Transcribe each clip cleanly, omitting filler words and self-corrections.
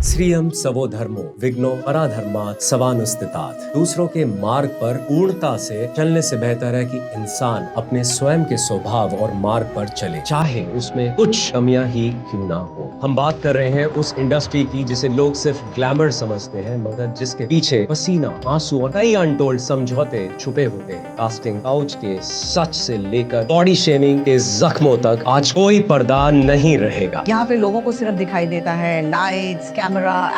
श्रियम सवो धर्मो विघ्नो पराधर्मात् समानुस्थितात्। दूसरों के मार्ग पर पूर्णता से चलने से बेहतर है कि इंसान अपने स्वयं के स्वभाव और मार्ग पर चले, चाहे उसमें कुछ कमियां ही क्यों ना हो। हम बात कर रहे हैं उस इंडस्ट्री की जिसे लोग सिर्फ ग्लैमर समझते हैं, मगर जिसके पीछे पसीना, आंसू और कई अनटोल्ड समझौते छुपे होते हैं। कास्टिंग काउच के सच से लेकर बॉडी शेमिंग के जख्मों तक आज कोई पर्दा नहीं रहेगा। यहाँ पे लोगों को सिर्फ दिखाई देता है lights, camera,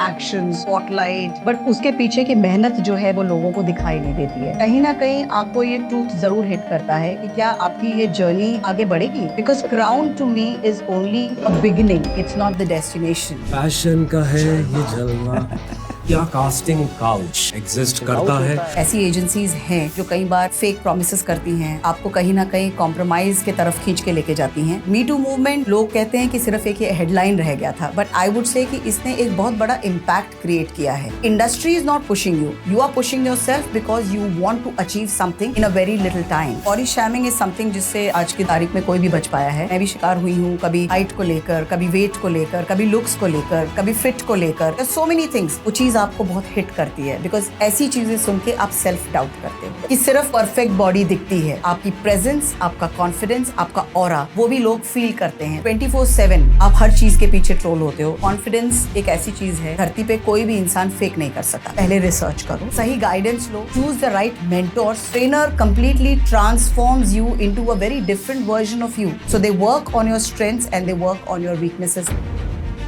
action, spotlight, but उसके पीछे की मेहनत जो है वो लोगों को दिखाई नहीं देती है। कहीं ना कहीं आपको ये ट्रूथ जरूर हिट करता है कि क्या आपकी ये जर्नी आगे बढ़ेगी। Because crown to me is only a beginning, it's not the destination. Passion का है ये जलवा, क्या कास्टिंग काउच एग्जिस्ट करता है? ऐसी एजेंसीज हैं जो कई बार फेक प्रॉमिसेस करती हैं, आपको कहीं ना कहीं कॉम्प्रोमाइज के तरफ खींच के लेके जाती हैं। मी टू मूवमेंट लोग कहते हैं कि सिर्फ एक हेडलाइन रह गया था, बट आई वुड से कि इसने एक बहुत बड़ा इम्पैक्ट क्रिएट किया है। Industry is not pushing you, you are pushing yourself because you want to achieve something in a very little time. Body shaming is something जिससे आज की तारीख में कोई भी बच पाया है। मैं भी शिकार हुई हूँ, कभी हाइट को लेकर, कभी वेट को लेकर, कभी लुक्स को लेकर, कभी फिट को लेकर, सो मेनी थिंग्स। वो चीज आपको बहुत हिट करती है बिकॉज ऐसी चीजें सुन के आप सेल्फ डाउट करते हो कि सिर्फ परफेक्ट बॉडी दिखती है, आपकी प्रेजेंस, आपका कॉन्फिडेंस, आपका ऑरा, वो भी लोग फील करते हैं। 24/7 आप हर चीज के पीछे ट्रोल होते हो। कॉन्फिडेंस एक ऐसी चीज है, धरती पे कोई भी इंसान फेक नहीं कर सकता। पहले रिसर्च करो, सही गाइडेंस लो, choose the right mentor. Trainer completely transforms you into a very different version of you. So they work on your strengths and they work on your weaknesses.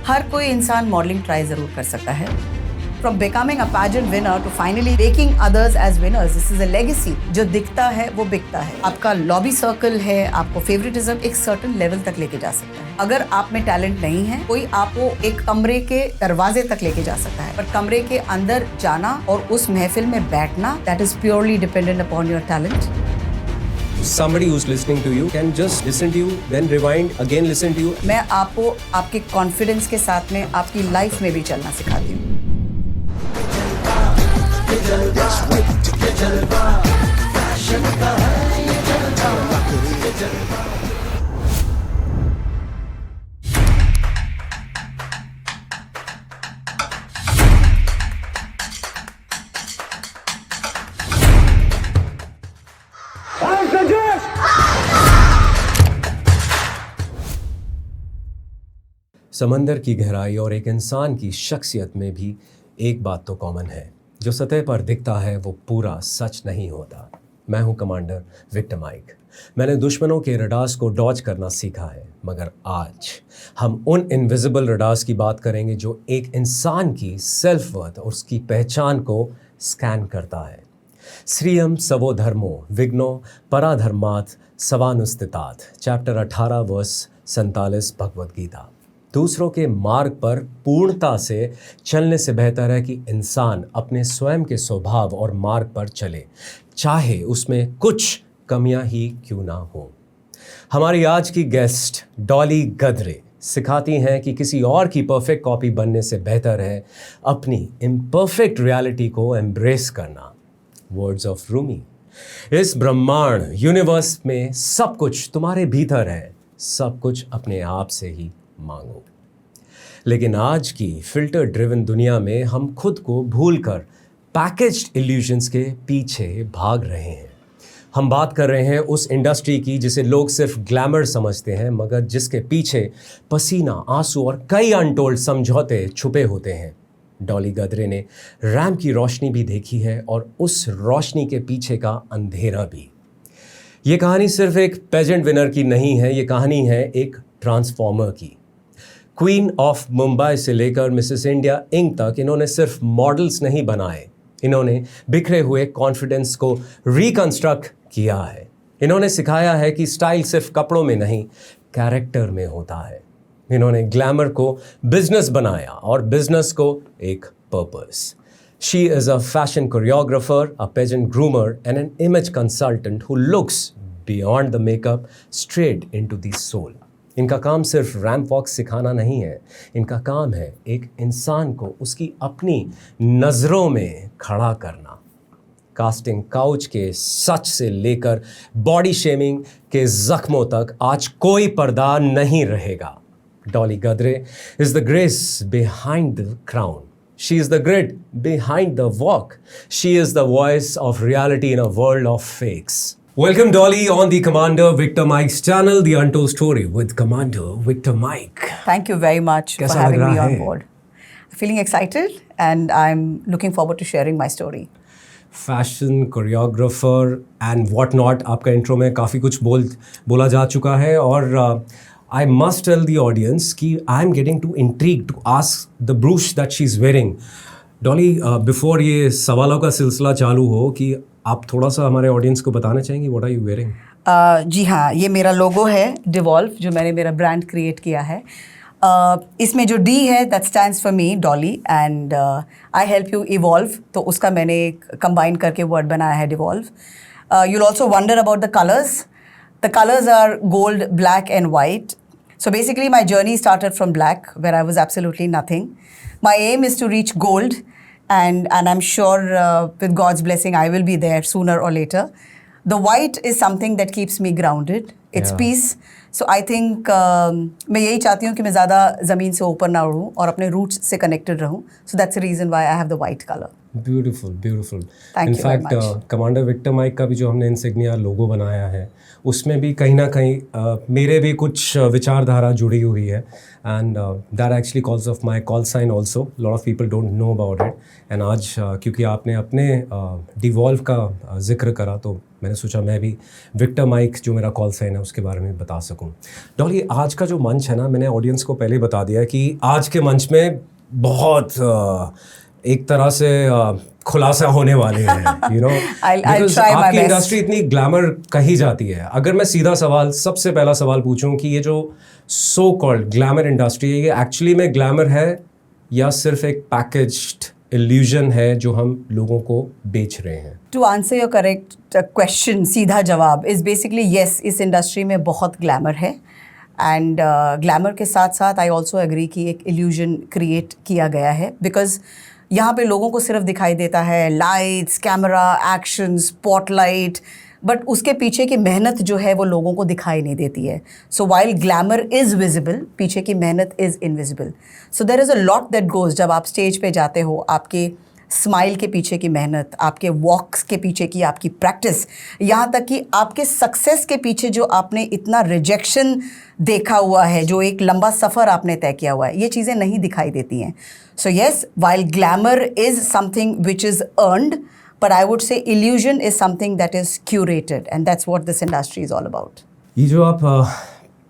हर कोई इंसान मॉडलिंग ट्राई जरूर कर सकता है। From becoming a pageant winner to finally making others as winners, this is a legacy. जो दिखता है वो बिकता है। आपका लॉबी सर्कल है, आपको फेवरेटिज्म एक सर्टेन लेवल तक लेके जा सकता है। अगर आप में टैलेंट नहीं है, कोई आपको एक कमरे के दरवाजे तक लेके जा सकता है, पर कमरे के अंदर जाना और उस महफिल में बैठना, that is purely dependent upon your talent. Somebody who's listening to you can just listen to you, then rewind, again listen to you. मैं आपको आपके कॉन्फिडेंस के साथ में आपकी लाइफ में भी चलना सिखाती हूँ। समंदर की गहराई और एक इंसान की शख्सियत में भी एक बात तो कॉमन है, जो सतह पर दिखता है वो पूरा सच नहीं होता। मैं हूं कमांडर विक्टर माइक। मैंने दुश्मनों के रडार्स को डॉज करना सीखा है, मगर आज हम उन इनविजिबल रडार्स की बात करेंगे जो एक इंसान की सेल्फ वर्थ और उसकी पहचान को स्कैन करता है। श्रियम सवो धर्मो विघ्नो पराधर्मात् समानुस्थितात्। Chapter 18 verse 47 Bhagavad Gita. दूसरों के मार्ग पर पूर्णता से चलने से बेहतर है कि इंसान अपने स्वयं के स्वभाव और मार्ग पर चले, चाहे उसमें कुछ कमियां ही क्यों ना हो। हमारी आज की गेस्ट डॉली गद्रे सिखाती हैं कि किसी और की परफेक्ट कॉपी बनने से बेहतर है अपनी इम्परफेक्ट रियलिटी को एम्ब्रेस करना। Words of Rumi. इस ब्रह्मांड यूनिवर्स में सब कुछ तुम्हारे भीतर है, सब कुछ अपने आप से ही मांगो। लेकिन आज की फिल्टर ड्रिवन दुनिया में हम खुद को भूलकर पैकेज्ड इल्यूजन्स के पीछे भाग रहे हैं। हम बात कर रहे हैं उस इंडस्ट्री की जिसे लोग सिर्फ ग्लैमर समझते हैं, मगर जिसके पीछे पसीना, आंसू और कई अनटोल्ड समझौते छुपे होते हैं। डॉली गद्रे ने रैंप की रोशनी भी देखी है और उस रोशनी के पीछे का अंधेरा भी। ये कहानी सिर्फ एक पेजेंट विनर की नहीं है, ये कहानी है एक ट्रांसफॉर्मर की। क्वीन ऑफ मुंबई से लेकर मिसेस इंडिया इंक तक इन्होंने सिर्फ मॉडल्स नहीं बनाए, इन्होंने बिखरे हुए कॉन्फिडेंस को रिकंस्ट्रक्ट किया है। इन्होंने सिखाया है कि स्टाइल सिर्फ कपड़ों में नहीं, कैरेक्टर में होता है। इन्होंने ग्लैमर को बिजनेस बनाया और बिजनेस को एक purpose. She is a fashion choreographer, a pageant groomer, and an image consultant who looks beyond the makeup straight into the soul. इनका काम सिर्फ रैंप वॉक सिखाना नहीं है, इनका काम है एक इंसान को उसकी अपनी नज़रों में खड़ा करना। कास्टिंग काउच के सच से लेकर बॉडी शेमिंग के जख्मों तक आज कोई पर्दा नहीं रहेगा। Dolly Gadre is the grace behind the crown. She is the grit behind the walk. She is the voice of reality in a world of fakes. Welcome, Dolly, on the Commander Victor Mike's channel, The Untold Story with Commander Victor Mike. Thank you very much for कैसा having लग me रहा on है? board. Feeling excited and I'm looking forward to sharing my story. Fashion choreographer and what not, आपका intro में काफ़ी कुछ बोला जा चुका है और I must tell the audience कि I am getting too intrigue to ask the brooch that she is wearing. Dolly, before ये सवालों का सिलसिला चालू हो, कि आप थोड़ा सा हमारे ऑडियंस को बताना चाहेंगी व्हाट आर यू वेयरिंग? जी हाँ, ये मेरा लोगो है डिवॉल्व, जो मैंने मेरा ब्रांड क्रिएट किया है. इसमें जो डी है that stands for me, Dolly, and I help you evolve, तो उसका मैंने कंबाइन करके वर्ड बनाया है devolve. You'll also wonder about the colours. The colours are gold, black and white. So basically my journey started from black, where I was absolutely nothing. My aim is to reach gold, and I'm sure with God's blessing I will be there sooner or later. The white is something that keeps me grounded. It's Yeah. peace. So I think मैं यही चाहती हूँ कि मैं ज़्यादा ज़मीन से ऊपर ना उड़ूँ और अपने roots से connected रहूँ. So that's the reason why I have the white color. Beautiful beautiful. Thank you very in fact much. Commander Victor Mike का भी जो हमने इंसिग्निया लोगो बनाया है, उसमें भी कहीं ना कहीं मेरे भी कुछ विचारधारा जुड़ी हुई है. And that actually calls of my call sign also. Lot of people don't know about it. And आज क्योंकि आपने अपने डिवॉल्व का जिक्र करा, तो मैंने सोचा मैं भी विक्टर माइक जो मेरा कॉल साइन है उसके बारे में बता सकूं. डॉली, आज का जो मंच है ना, मैंने ऑडियंस को पहले बता दिया कि आज के मंच में बहुत एक तरह से खुलासा होने वाले हैं, you know. I'll try my आपकी best. इंडस्ट्री इतनी ग्लैमर कही जाती है. अगर मैं सीधा सवाल, सबसे पहला सवाल पूछूं कि ये जो सो कॉल्ड ग्लैमर इंडस्ट्री है, ये एक्चुअली में ग्लैमर है या सिर्फ एक पैकेज्ड इल्यूजन है जो हम लोगों को बेच रहे हैं? To answer your correct question, सीधा जवाब is basically yes, इस इंडस्ट्री में बहुत ग्लैमर है. एंड ग्लैमर के साथ साथ आई ऑल्सो एग्री कि एक इल्यूजन क्रिएट किया गया है, बिकॉज यहाँ पे लोगों को सिर्फ दिखाई देता है lights, camera, action, spotlight, but उसके पीछे की मेहनत जो है वो लोगों को दिखाई नहीं देती है. So while glamour is visible, पीछे की मेहनत is invisible. So there is a lot that goes. जब आप स्टेज पे जाते हो, आपके स्माइल के पीछे की मेहनत, आपके वॉक्स के पीछे की आपकी प्रैक्टिस, यहाँ तक कि आपके सक्सेस के पीछे जो आपने इतना रिजेक्शन देखा हुआ है, जो एक लंबा सफ़र आपने तय किया हुआ है, ये चीज़ें नहीं दिखाई देती हैं. So yes, while glamour is something which is earned, but I would say illusion is something that is curated, and that's what this industry is all about. ये जो आप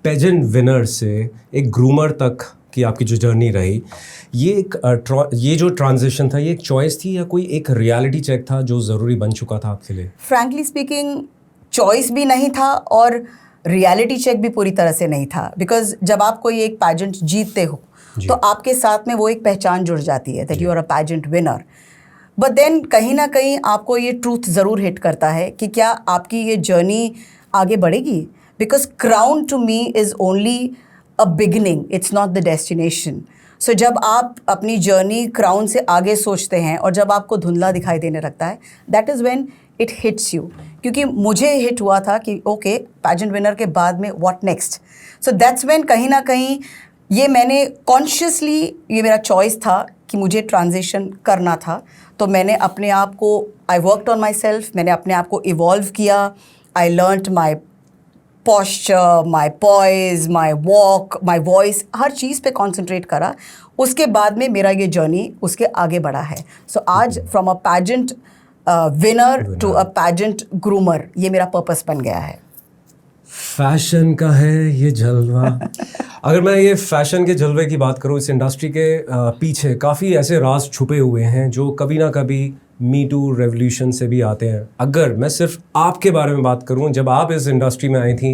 पेजेंट विनर से एक ग्रूमर तक की आपकी जो जर्नी रही, ये जो ट्रांजिशन था, ये एक चॉइस थी या कोई एक रियलिटी चेक था जो ज़रूरी बन चुका था आपके लिए? Frankly speaking, चॉइस भी नहीं था और रियलिटी चेक भी पूरी तरह से नहीं था, बिकॉज जब आप कोई एक पैजेंट जीतते हो तो आपके साथ में वो एक पहचान जुड़ जाती है that you are a pageant winner. But then कहीं ना कहीं आपको ये ट्रूथ ज़रूर हिट करता है कि क्या आपकी ये जर्नी आगे बढ़ेगी, because crown to me is only a beginning, it's not the destination. So जब आप अपनी जर्नी क्राउन से आगे सोचते हैं और जब आपको धुंधला दिखाई देने लगता है, that is when it hits you. क्योंकि मुझे हिट हुआ था कि ओके, पैजेंट विनर के बाद में what next. So that's when कहीं ना कहीं ये मैंने कॉन्शियसली, ये मेरा चॉइस था कि मुझे ट्रांजिशन करना था. तो मैंने अपने आप को, I worked on my self, मैंने अपने आप को इवॉल्व किया. I learned my posture, my poise, my walk, my voice, हर चीज़ पे concentrate करा. उसके बाद में मेरा ये जर्नी उसके आगे बढ़ा है. So आज from a pageant winner to a pageant groomer, ये मेरा पर्पस बन गया है. फैशन का है ये जलवा. अगर मैं ये फैशन के जलवे की बात करूँ, इस इंडस्ट्री के पीछे काफ़ी ऐसे राज छुपे हुए हैं जो कभी ना कभी मी टू रेवोल्यूशन से भी आते हैं. अगर मैं सिर्फ आपके बारे में बात करूँ, जब आप इस इंडस्ट्री में आई थी,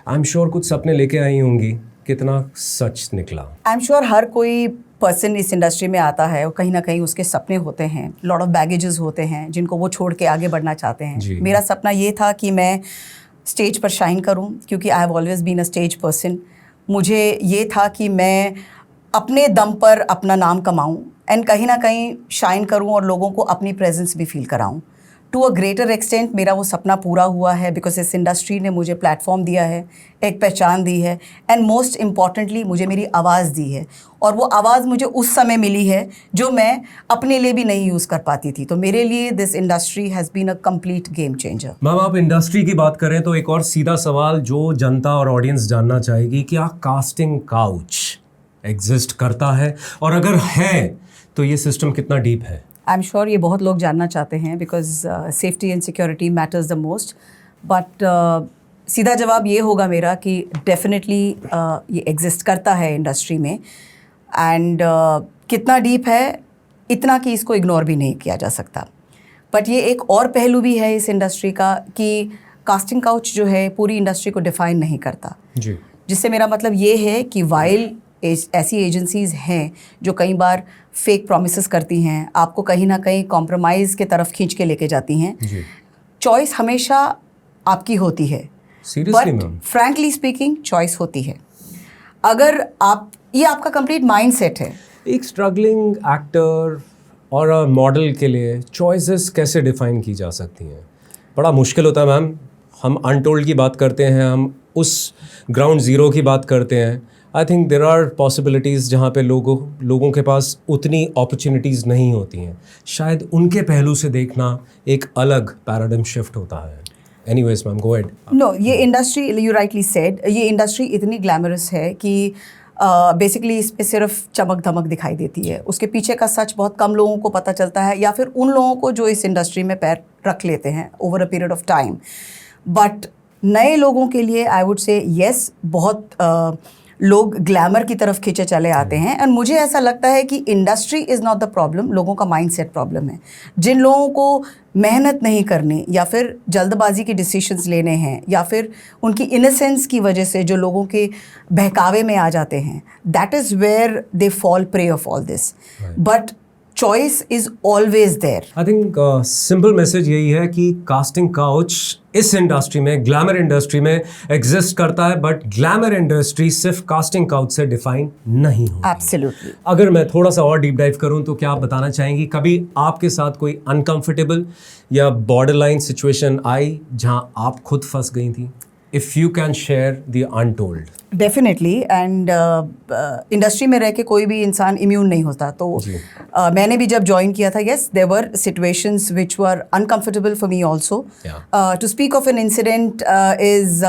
आई एम श्योर कुछ सपने लेके आई होंगी. कितना सच निकला? आई एम श्योर हर कोई पर्सन इस इंडस्ट्री में आता है और कहीं ना कहीं उसके सपने होते हैं, लॉट ऑफ बैगेजेस होते हैं जिनको वो छोड़ के आगे बढ़ना चाहते हैं. मेरा सपना ये था कि मैं स्टेज पर शाइन करूं, क्योंकि I have always been a stage person. मुझे ये था कि मैं अपने दम पर अपना नाम कमाऊं एंड कहीं ना कहीं शाइन करूं और लोगों को अपनी प्रेजेंस भी फील कराऊं. टू अ ग्रेटर एक्सटेंट मेरा वो सपना पूरा हुआ है, बिकॉज इस इंडस्ट्री ने मुझे प्लेटफॉर्म दिया है, एक पहचान दी है, एंड मोस्ट इम्पॉर्टेंटली मुझे मेरी आवाज़ दी है। और वो आवाज़ मुझे उस समय मिली है जो मैं अपने लिए भी नहीं यूज़ कर पाती थी। तो मेरे लिए this industry has been a complete game changer. Ma'am, आप इंडस्ट्री की बात करें तो एक और सीधा सवाल जो जनता और ऑडियंस जानना चाहेगी, क्या कास्टिंग काउच एग्जिस्ट करता है, और अगर है तो ये सिस्टम कितना डीप है? आई एम श्योर ये बहुत लोग जानना चाहते हैं, because safety and security matters the most. But सीधा जवाब ये होगा मेरा कि डेफिनेटली ये एग्जिस्ट करता है इंडस्ट्री में। एंड कितना डीप है, इतना कि इसको इग्नोर भी नहीं किया जा सकता। बट ये एक और पहलू भी है इस इंडस्ट्री का कि कास्टिंग काउच जो है पूरी इंडस्ट्री को डिफाइन नहीं करता जी। जिससे मेरा मतलब ये है कि वाइल ऐसी एजेंसीज़ हैं जो कई बार फेक प्रॉमिसेस करती हैं, आपको कहीं ना कहीं कॉम्प्रोमाइज़ के तरफ खींच के लेके जाती हैं। चॉइस हमेशा आपकी होती है, seriously but frankly speaking choice होती है अगर आप, ये आपका कंप्लीट माइंडसेट है। एक स्ट्रगलिंग एक्टर और मॉडल के लिए चॉइसेस कैसे डिफाइन की जा सकती हैं? बड़ा मुश्किल होता है मैम। हम अनटोल्ड की बात करते हैं, हम उस ग्राउंड ज़ीरो की बात करते हैं। I think there are possibilities जहाँ पे लोगों के पास उतनी अपॉर्चुनिटीज़ नहीं होती हैं। शायद उनके पहलू से देखना एक अलग पैराडिम शिफ्ट होता है। Anyways ma'am, go ahead. No, ये इंडस्ट्री, यू राइटली सेड, ये इंडस्ट्री इतनी ग्लैमरस है कि बेसिकली इस पे सिर्फ चमक धमक दिखाई देती है। उसके पीछे का सच बहुत कम लोगों को पता चलता है, या फिर उन लोगों को जो इस इंडस्ट्री में पैर रख लेते हैं over a period of time. But नए लोगों के लिए आई वुड से येस, बहुत लोग ग्लैमर की तरफ खींचे चले आते हैं। एंड मुझे ऐसा लगता है कि industry is not the problem, लोगों का माइंडसेट प्रॉब्लम है। जिन लोगों को मेहनत नहीं करनी, या फिर जल्दबाजी के डिसीजंस लेने हैं, या फिर उनकी इनोसेंस की वजह से जो लोगों के बहकावे में आ जाते हैं, that is where they fall prey of all this. But choice is always there. I think simple message यही है कि कास्टिंग काउच इस इंडस्ट्री में, ग्लैमर इंडस्ट्री में एग्जिस्ट करता है, बट ग्लैमर इंडस्ट्री सिर्फ कास्टिंग काउच से डिफाइन नहीं होती। एब्सोल्युटली। अगर मैं थोड़ा सा और डीप डाइव करूं तो क्या आप बताना चाहेंगी कभी आपके साथ कोई अनकंफर्टेबल या बॉर्डरलाइन सिचुएशन आई जहां आप खुद फंस गई थी? If you can share the untold. Definitely. And industry में रह के कोई भी इंसान इम्यून नहीं होता। तो मैंने भी जब ज्वाइन किया था, yes there were situations which were uncomfortable for me also. To speak of an incident is,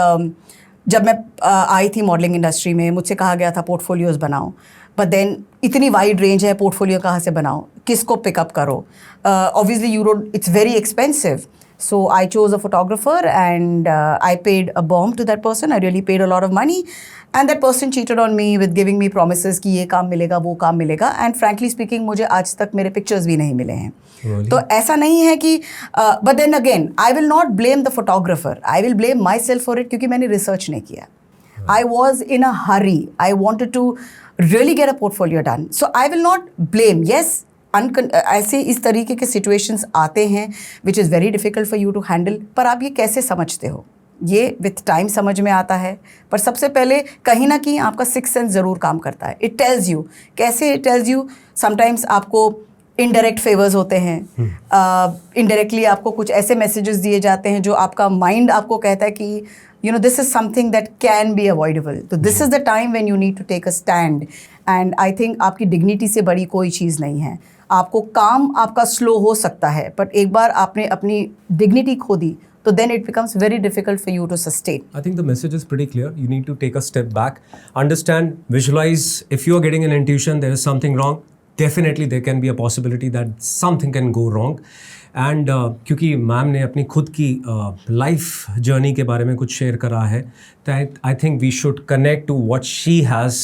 जब मैं आई थी मॉडलिंग इंडस्ट्री में, मुझसे कहा गया था पोर्टफोलियोज़ बनाओ, बट देन इतनी वाइड रेंज है, पोर्टफोलियो कहाँ से बनाओ, किसको पिकअप करो? Obviously it's very expensive. So I chose a photographer and I paid a bomb to that person. I really paid a lot of money. And that person cheated on me with giving me promises कि ये काम मिलेगा, वो काम मिलेगा. And frankly speaking, मुझे आज तक मेरे pictures भी नहीं मिले हैं. Really? तो ऐसा नहीं है कि but then again, I will not blame the photographer. I will blame myself for it क्योंकि मैंने research नहीं किया. I was in a hurry. I wanted to really get a portfolio done. So I will not blame. Yes, ऐसे इस तरीके के situations आते हैं which is very difficult for you to handle. पर आप ये कैसे समझते हो, ये विथ टाइम समझ में आता है. पर सबसे पहले कहीं ना कहीं आपका सिक्स सेंस ज़रूर काम करता है. It tells you. कैसे इट टेल्स यू? समटाइम्स आपको इनडायरेक्ट फेवर्स होते हैं, इनडायरेक्टली आपको कुछ ऐसे मैसेजेस दिए जाते हैं जो आपका माइंड आपको कहता है कि you know this is something that can be avoidable. So this is the time when you need to take a stand. And I think आपकी डिग्निटी से बड़ी कोई चीज़ नहीं है. आपको काम आपका स्लो हो सकता है, पर एक बार आपने अपनी डिग्निटी खो दी तो then it becomes very difficult for you to sustain. I think the message is pretty clear. You need to take a step back, understand, visualize. If you are getting an intuition there is something wrong, definitely there can be a possibility that something can go wrong. And क्योंकि ma'am ने अपनी खुद की life journey के बारे में कुछ share करा है, तो I think we should connect to what she has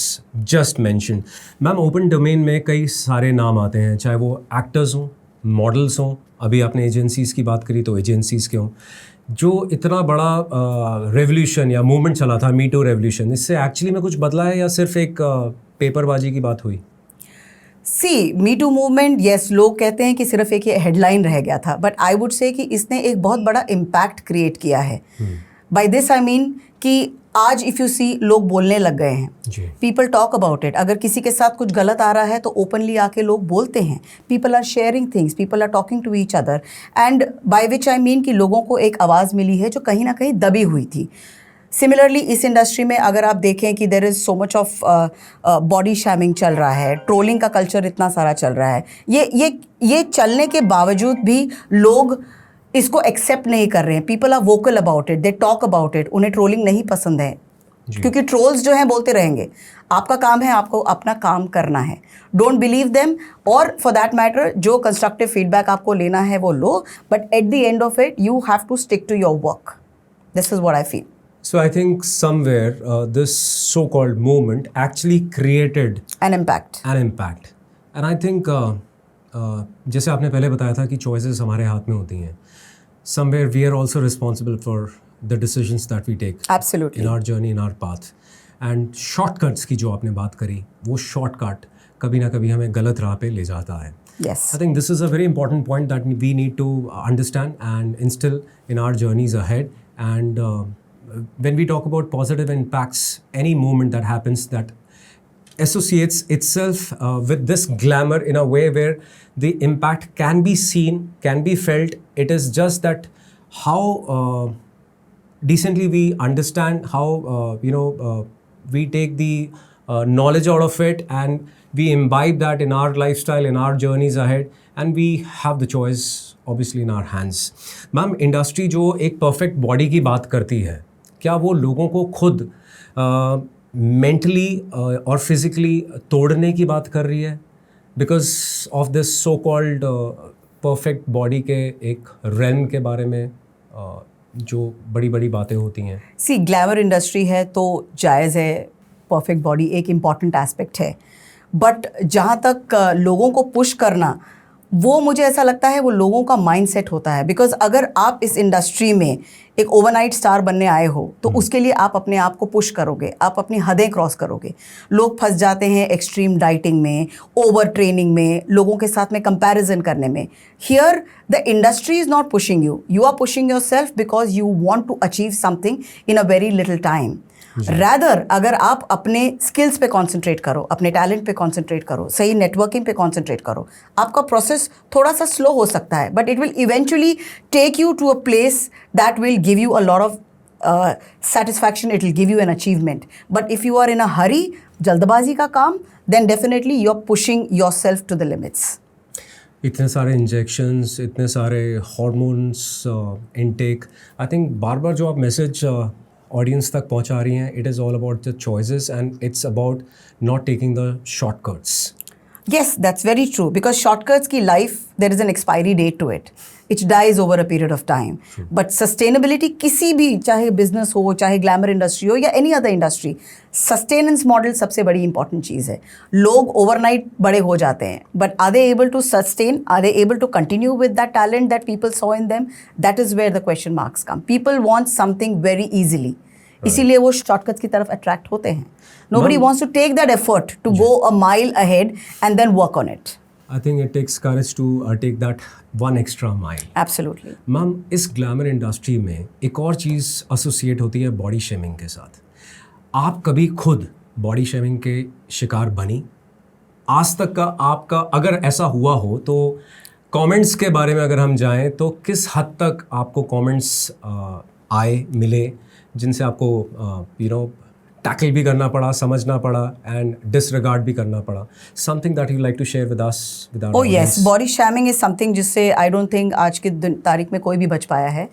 just mentioned. Ma'am, open domain में कई सारे नाम आते हैं, चाहे वो एक्टर्स हों, मॉडल्स हों, अभी आपने एजेंसीज़ की बात करी तो एजेंसीज़ के हों. जो इतना बड़ा रेवोल्यूशन या मूवमेंट चला था, मी टू रेवोल्यूशन, इससे एक्चुअली में कुछ बदला है या सिर्फ एक पेपरबाजी की बात हुई? सी मी टू मूवमेंट, येस, लोग कहते हैं कि सिर्फ एक ये हेडलाइन रह गया था, बट आई वुड से कि इसने एक बहुत बड़ा इम्पैक्ट क्रिएट किया है. बाय दिस आई मीन कि आज इफ़ यू सी लोग बोलने लग गए हैं, जी पीपल टॉक अबाउट इट. अगर किसी के साथ कुछ गलत आ रहा है तो ओपनली आके लोग बोलते हैं. People are sharing things, people are talking to each other, and by which I mean कि लोगों को एक आवाज़ मिली है जो कहीं ना कहीं दबी हुई थी. सिमिलरली इस इंडस्ट्री में अगर आप देखें कि there is so much of body shaming चल रहा है, ट्रोलिंग का कल्चर इतना सारा चल रहा है, ये चलने के बावजूद भी लोग इसको एक्सेप्ट नहीं कर रहे हैं. People are vocal about it, they talk about it. उन्हें ट्रोलिंग नहीं पसंद है क्योंकि ट्रोल्स जो हैं बोलते रहेंगे. आपका काम है, आपको अपना काम करना है. डोंट बिलीव देम, और फॉर दैट मैटर जो कंस्ट्रक्टिव फीडबैक आपको लेना है वो लो, but at the end of it you have to stick to your work. This is what I feel. So I think somewhere this so-called movement actually created An impact. And I think जैसे आपने पहले बताया था कि choices हमारे हाथ में होती हैं. Somewhere we are also responsible for the decisions that we take. Absolutely. In our journey, in our path. And shortcuts की जो आपने बात करी, वो shortcut कभी ना कभी हमें गलत राह पे ले जाता है. Yes. I think this is a very important point that we need to understand and instill in our journeys ahead. And when we talk about positive impacts, any movement that happens that associates itself with this glamour in a way where the impact can be seen, can be felt. It is just that how decently we understand, how we take the knowledge out of it and we imbibe that in our lifestyle, in our journeys ahead, and we have the choice obviously in our hands. Ma'am, industry जो एक perfect body की बात करती है, क्या वो लोगों को खुद मेंटली और फिज़िकली तोड़ने की बात कर रही है because of this so called perfect body के एक रेल्म के बारे में जो बड़ी बड़ी बातें होती हैं? सी, ग्लैमर इंडस्ट्री है तो जायज़ है, परफेक्ट बॉडी एक इम्पॉर्टेंट एस्पेक्ट है, बट जहाँ तक लोगों को पुश करना, वो मुझे ऐसा लगता है वो लोगों का माइंडसेट होता है. बिकॉज अगर आप इस इंडस्ट्री में एक ओवरनाइट स्टार बनने आए हो तो उसके लिए आप अपने आप को पुश करोगे, आप अपनी हदें क्रॉस करोगे. लोग फंस जाते हैं एक्सट्रीम डाइटिंग में, ओवर ट्रेनिंग में, लोगों के साथ में कंपैरिजन करने में. Here the industry is not pushing you, you are pushing yourself because you want to achieve something in a very little time. Rather अगर आप अपने स्किल्स पे कॉन्सेंट्रेट करो, अपने टैलेंट पे कॉन्सेंट्रेट करो, सही नेटवर्किंग पे कॉन्सेंट्रेट करो, आपका प्रोसेस थोड़ा सा स्लो हो सकता है, but it will eventually take you to a place that will give you a lot of satisfaction, it will give you an achievement. But if you are in a hurry, जल्दबाजी का काम, then definitely you are pushing yourself to the limits. इतने सारे injections, इतने सारे hormones intake, I think बार बार जो आप message audience तक पहुंचा रही हैं, it is all about the choices and it's about not taking the shortcuts. Yes, that's very true, because shortcuts की life, there is an expiry date to it. It dies over a period of time. But sustainability किसी भी, चाहे business हो, चाहे glamour industry हो या any other industry, sustenance model सबसे बड़ी important चीज़ है. लोग overnight बड़े हो जाते हैं, but are they able to sustain? Are they able to continue with that talent that people saw in them? That is where the question marks come. People want something very easily. इसीलिए वो shortcuts की तरफ attract होते हैं. Nobody wants to take that effort to go a mile ahead and then work on it. I think it takes courage to take that one extra mile. Absolutely. Ma'am, इस glamour industry में एक और चीज़ associate होती है body shaming के साथ. आप कभी खुद बॉडी शेमिंग के शिकार बनी? आज तक का आपका अगर ऐसा हुआ हो तो कमेंट्स के बारे में अगर हम जाएं तो किस हद तक आपको कमेंट्स आए, मिले, जिनसे आपको टैकल भी करना पड़ा, समझना पड़ा एंड डिसरिगार्ड भी करना पड़ा? Something that you like to share with us, with our oh yes, body shaming is something जिससे आई डोंट थिंक आज की तारीख में कोई भी बच पाया है.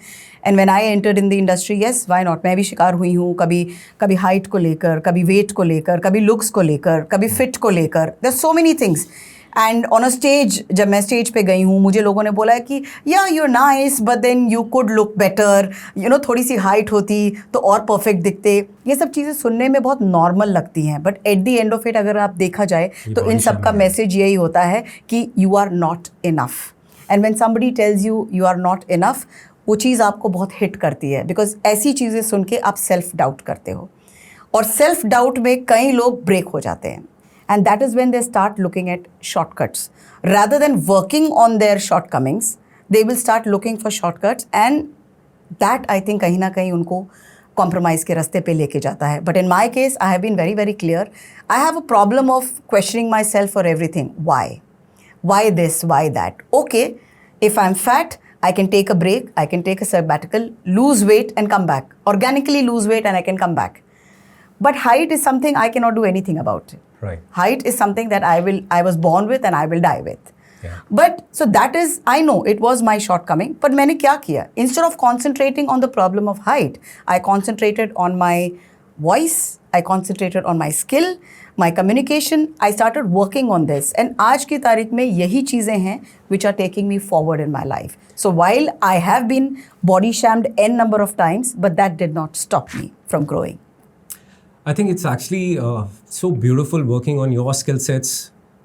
And when I entered in the industry, yes, why not, मैं भी शिकार हुई हूँ. कभी हाइट को लेकर, कभी वेट को लेकर, कभी लुक्स को लेकर, कभी फिट को लेकर. There so many things. And on a stage, जब मैं स्टेज पे गई हूँ, मुझे लोगों ने बोला है कि या you are nice but then you could look better, थोड़ी सी हाइट होती तो और परफेक्ट दिखते. ये सब चीज़ें सुनने में बहुत नॉर्मल लगती हैं, but at the end of it अगर आप देखा जाए तो इन सब का मैसेज यही होता है कि you are not enough. And when somebody tells you you are not enough, वो चीज़ आपको बहुत हिट करती है, बिकॉज ऐसी चीज़ें सुन के आप सेल्फ डाउट करते हो, और सेल्फ डाउट में कई लोग ब्रेक हो जाते हैं. And that is when they start looking at shortcuts. Rather than working on their shortcomings, they will start looking for shortcuts, and that I think कहीं ना कहीं उनको कॉम्प्रोमाइज़ के रास्ते पे लेके जाता है. But in my case I have been very very clear. I have a problem of questioning myself for everything. Why this, why that? Okay, if I'm fat, I can take a break, I can take a sabbatical, lose weight and come back. Organically lose weight and I can come back. But height is something I cannot do anything about it. Right. Height is something that I was born with and I will die with. Yeah. But so that is, I know it was my shortcoming, but मैंने क्या किया? Instead of concentrating on the problem of height, I concentrated on my voice, I concentrated on my skill, my communication. I started working on this, and आज की तारीख में यही चीज़ें हैं which are taking me forward in my life. So while I have been body shamed n number of times, but that did not stop me from growing. I think it's actually so beautiful working on your skill sets.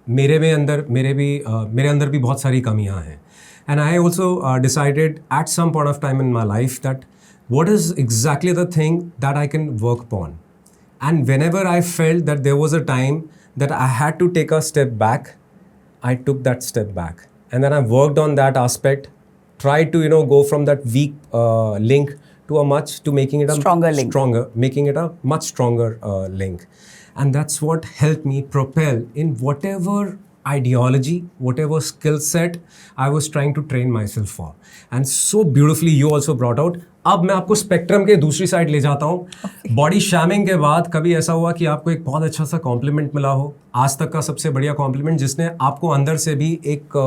मेरे अंदर भी बहुत सारी कमियां हैं. And I also decided at some point of time in my life that what is exactly the thing that I can work upon. And whenever I felt that there was a time that I had to take a step back, I took that step back. And then I worked on that aspect, tried to, go from that weak link to making it a Stronger link. Making it a much stronger link. And that's what helped me propel in whatever ideology, whatever skill set I was trying to train myself for. And so beautifully you also brought out. अब मैं आपको spectrum के दूसरी side ले जाता हूँ. Body शैमिंग के बाद कभी ऐसा हुआ कि आपको एक बहुत अच्छा सा कॉम्प्लीमेंट मिला हो, आज तक का सबसे बढ़िया कॉम्प्लीमेंट जिसने आपको अंदर से भी एक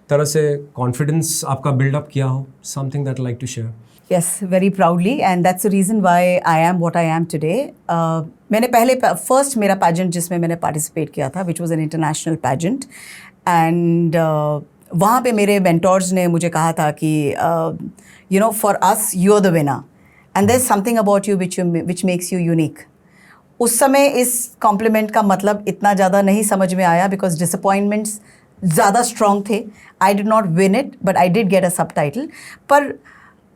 तरह से कॉन्फिडेंस आपका बिल्डअप किया हो? Something that like to share. Yes, very proudly, and that's the reason why I am what I am today. मैंने पहले फर्स्ट मेरा पैजेंट जिसमें मैंने पार्टिसिपेट किया था, which was an international pageant, and वहाँ पे मेरे mentors ने मुझे कहा था कि for us you're the winner, and there's something about you which makes you unique. उस समय इस कॉम्प्लीमेंट का मतलब इतना ज़्यादा नहीं समझ में आया because disappointments ज़्यादा strong थे. I did not win it, but I did get a subtitle. पर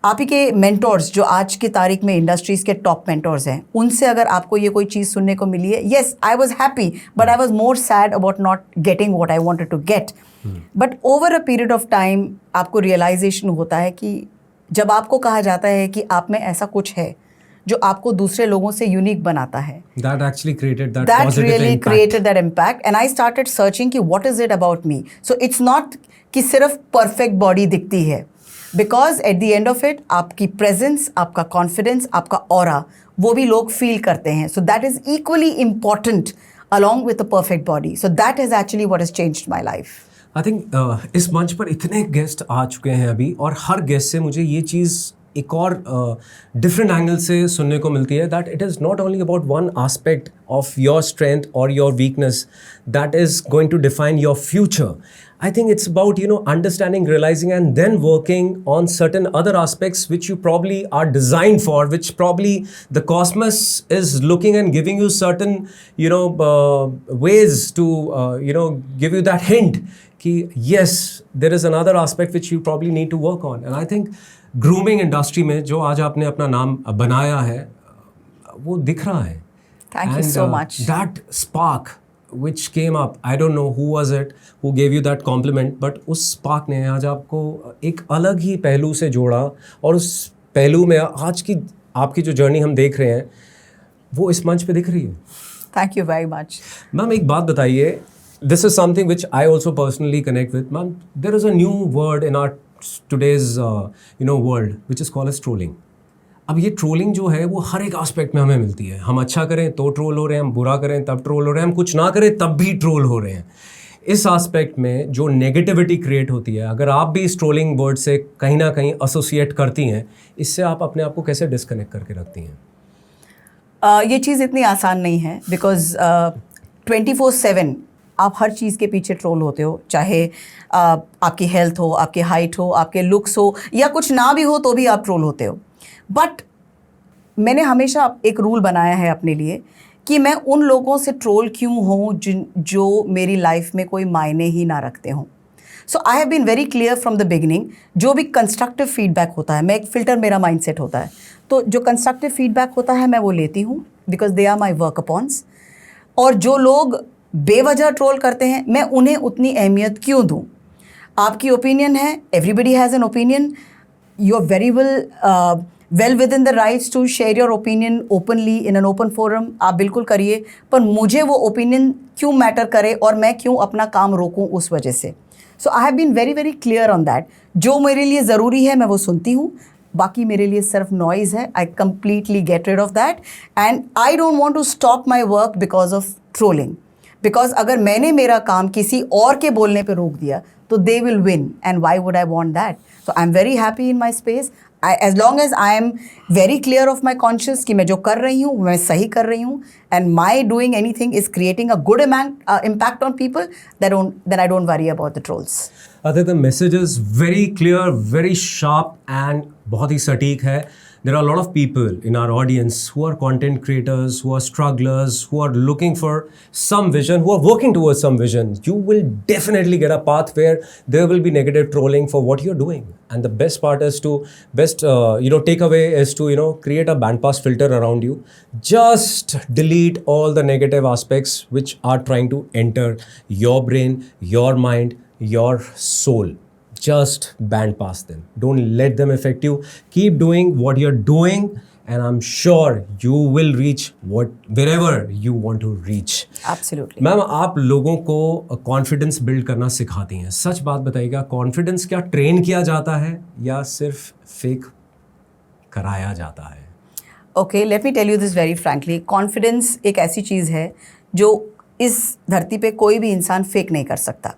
आप ही के मेंटोर्स जो आज की तारीख में इंडस्ट्रीज़ के टॉप मेंटोर्स हैं, उनसे अगर आपको ये कोई चीज़ सुनने को मिली है, yes I was happy but I was more sad about not getting what I wanted to get. But over a period of time आपको रियलाइजेशन होता है कि जब आपको कहा जाता है कि आप में ऐसा कुछ है जो आपको दूसरे लोगों से यूनिक बनाता है, that actually created that that positive really impact. created that impact, and I started searching कि what is it about me. So it's not कि सिर्फ परफेक्ट बॉडी दिखती है, because at the end of it आपकी presence, आपका confidence, आपका aura, वो भी लोग फील करते हैं. So that is equally important along with the perfect body. So that is actually what has changed my life. I think इस मंच पर इतने गेस्ट आ चुके हैं अभी, और हर गेस्ट से मुझे ये चीज़ एक और डिफरेंट एंगल से सुनने को मिलती है that it is not only about one aspect of your strength और your weakness that is going to define your future. I think it's about, understanding, realizing, and then working on certain other aspects which you probably are designed for, which probably the cosmos is looking and giving you certain, ways to, give you that hint कि yes, there is another aspect which you probably need to work on. And I think grooming industry में जो आज आपने अपना नाम बनाया है, वो दिख रहा है. Thank you so much. That spark which came up, I don't know who was it who gave you that compliment, but उस spark ने आज आपको एक अलग ही पहलू से जोड़ा, और उस पहलू में आज की आपकी जो जर्नी हम देख रहे हैं वो इस मंच पे दिख रही है. Thank you very much. Ma'am एक बात बताइए, this is something which I also personally connect with. Ma'am, there is a new word in our today's world which is called as trolling. अब ये ट्रोलिंग जो है वो हर एक एस्पेक्ट में हमें मिलती है. हम अच्छा करें तो ट्रोल हो रहे हैं, हम बुरा करें तब ट्रोल हो रहे हैं, हम कुछ ना करें तब भी ट्रोल हो रहे हैं. इस एस्पेक्ट में जो नेगेटिविटी क्रिएट होती है, अगर आप भी इस ट्रोलिंग वर्ड से कहीं ना कहीं एसोसिएट करती हैं, इससे आप अपने आप को कैसे डिस्कनेक्ट करके रखती हैं? ये चीज़ इतनी आसान नहीं है बिकॉज 24/7 आप हर चीज़ के पीछे ट्रोल होते हो, चाहे आपकी हेल्थ हो, आपकी हाइट हो, आपके लुक्स हो, या कुछ ना भी हो तो भी आप ट्रोल होते हो. बट मैंने हमेशा एक रूल बनाया है अपने लिए कि मैं उन लोगों से ट्रोल क्यों हूँ जो मेरी लाइफ में कोई मायने ही ना रखते हों. So I have been very clear from the beginning. जो भी कंस्ट्रक्टिव फीडबैक होता है, मैं एक फ़िल्टर, मेरा माइंडसेट होता है, तो जो कंस्ट्रक्टिव फीडबैक होता है मैं वो लेती हूँ because they are my work weapons. और जो लोग बेवजह ट्रोल करते हैं, मैं उन्हें उतनी अहमियत क्यों दूँ? आपकी ओपिनियन है, everybody has an opinion, you are very well well within the rights to share your opinion openly in an open forum, आप बिल्कुल करिए, पर मुझे वो ओपिनियन क्यों मैटर करे और मैं क्यों अपना काम रोकूं उस वजह से। So I have been very very clear on that. जो मेरे लिए ज़रूरी है मैं वो सुनती हूँ, बाकी मेरे लिए सिर्फ नॉइज़ है। I completely get rid of that and I don't want to stop my work because of trolling. Because अगर मैंने मेरा काम किसी और के बोलने पे रोक दिया तो they will win, and why would I want that. So I am very happy in my space. As long as I am very clear of my conscious कि मैं जो कर रही हूँ मैं सही कर रही हूँ, and my doing any thing is creating a good impact on people, then I don't worry about the trolls. The message is very clear, very sharp and बहुत ही सटीक है. There are a lot of people in our audience who are content creators, who are strugglers, who are looking for some vision, who are working towards some vision. You will definitely get a path where there will be negative trolling for what you're doing. And the best part is to, takeaway is to, create a bandpass filter around you. Just delete all the negative aspects which are trying to enter your brain, your mind, your soul. Just band pass them. Don't let them affect you. Keep doing what you're doing, and I'm sure you will reach wherever you want to reach. Absolutely. Ma'am, आप लोगों को confidence build करना सिखाती हैं. सच बात बताइएगा, confidence क्या train किया जाता है या सिर्फ फेक कराया जाता है? Okay, let me tell you this very frankly. Confidence एक ऐसी चीज़ है जो इस धरती पे कोई भी इंसान फेक नहीं कर सकता.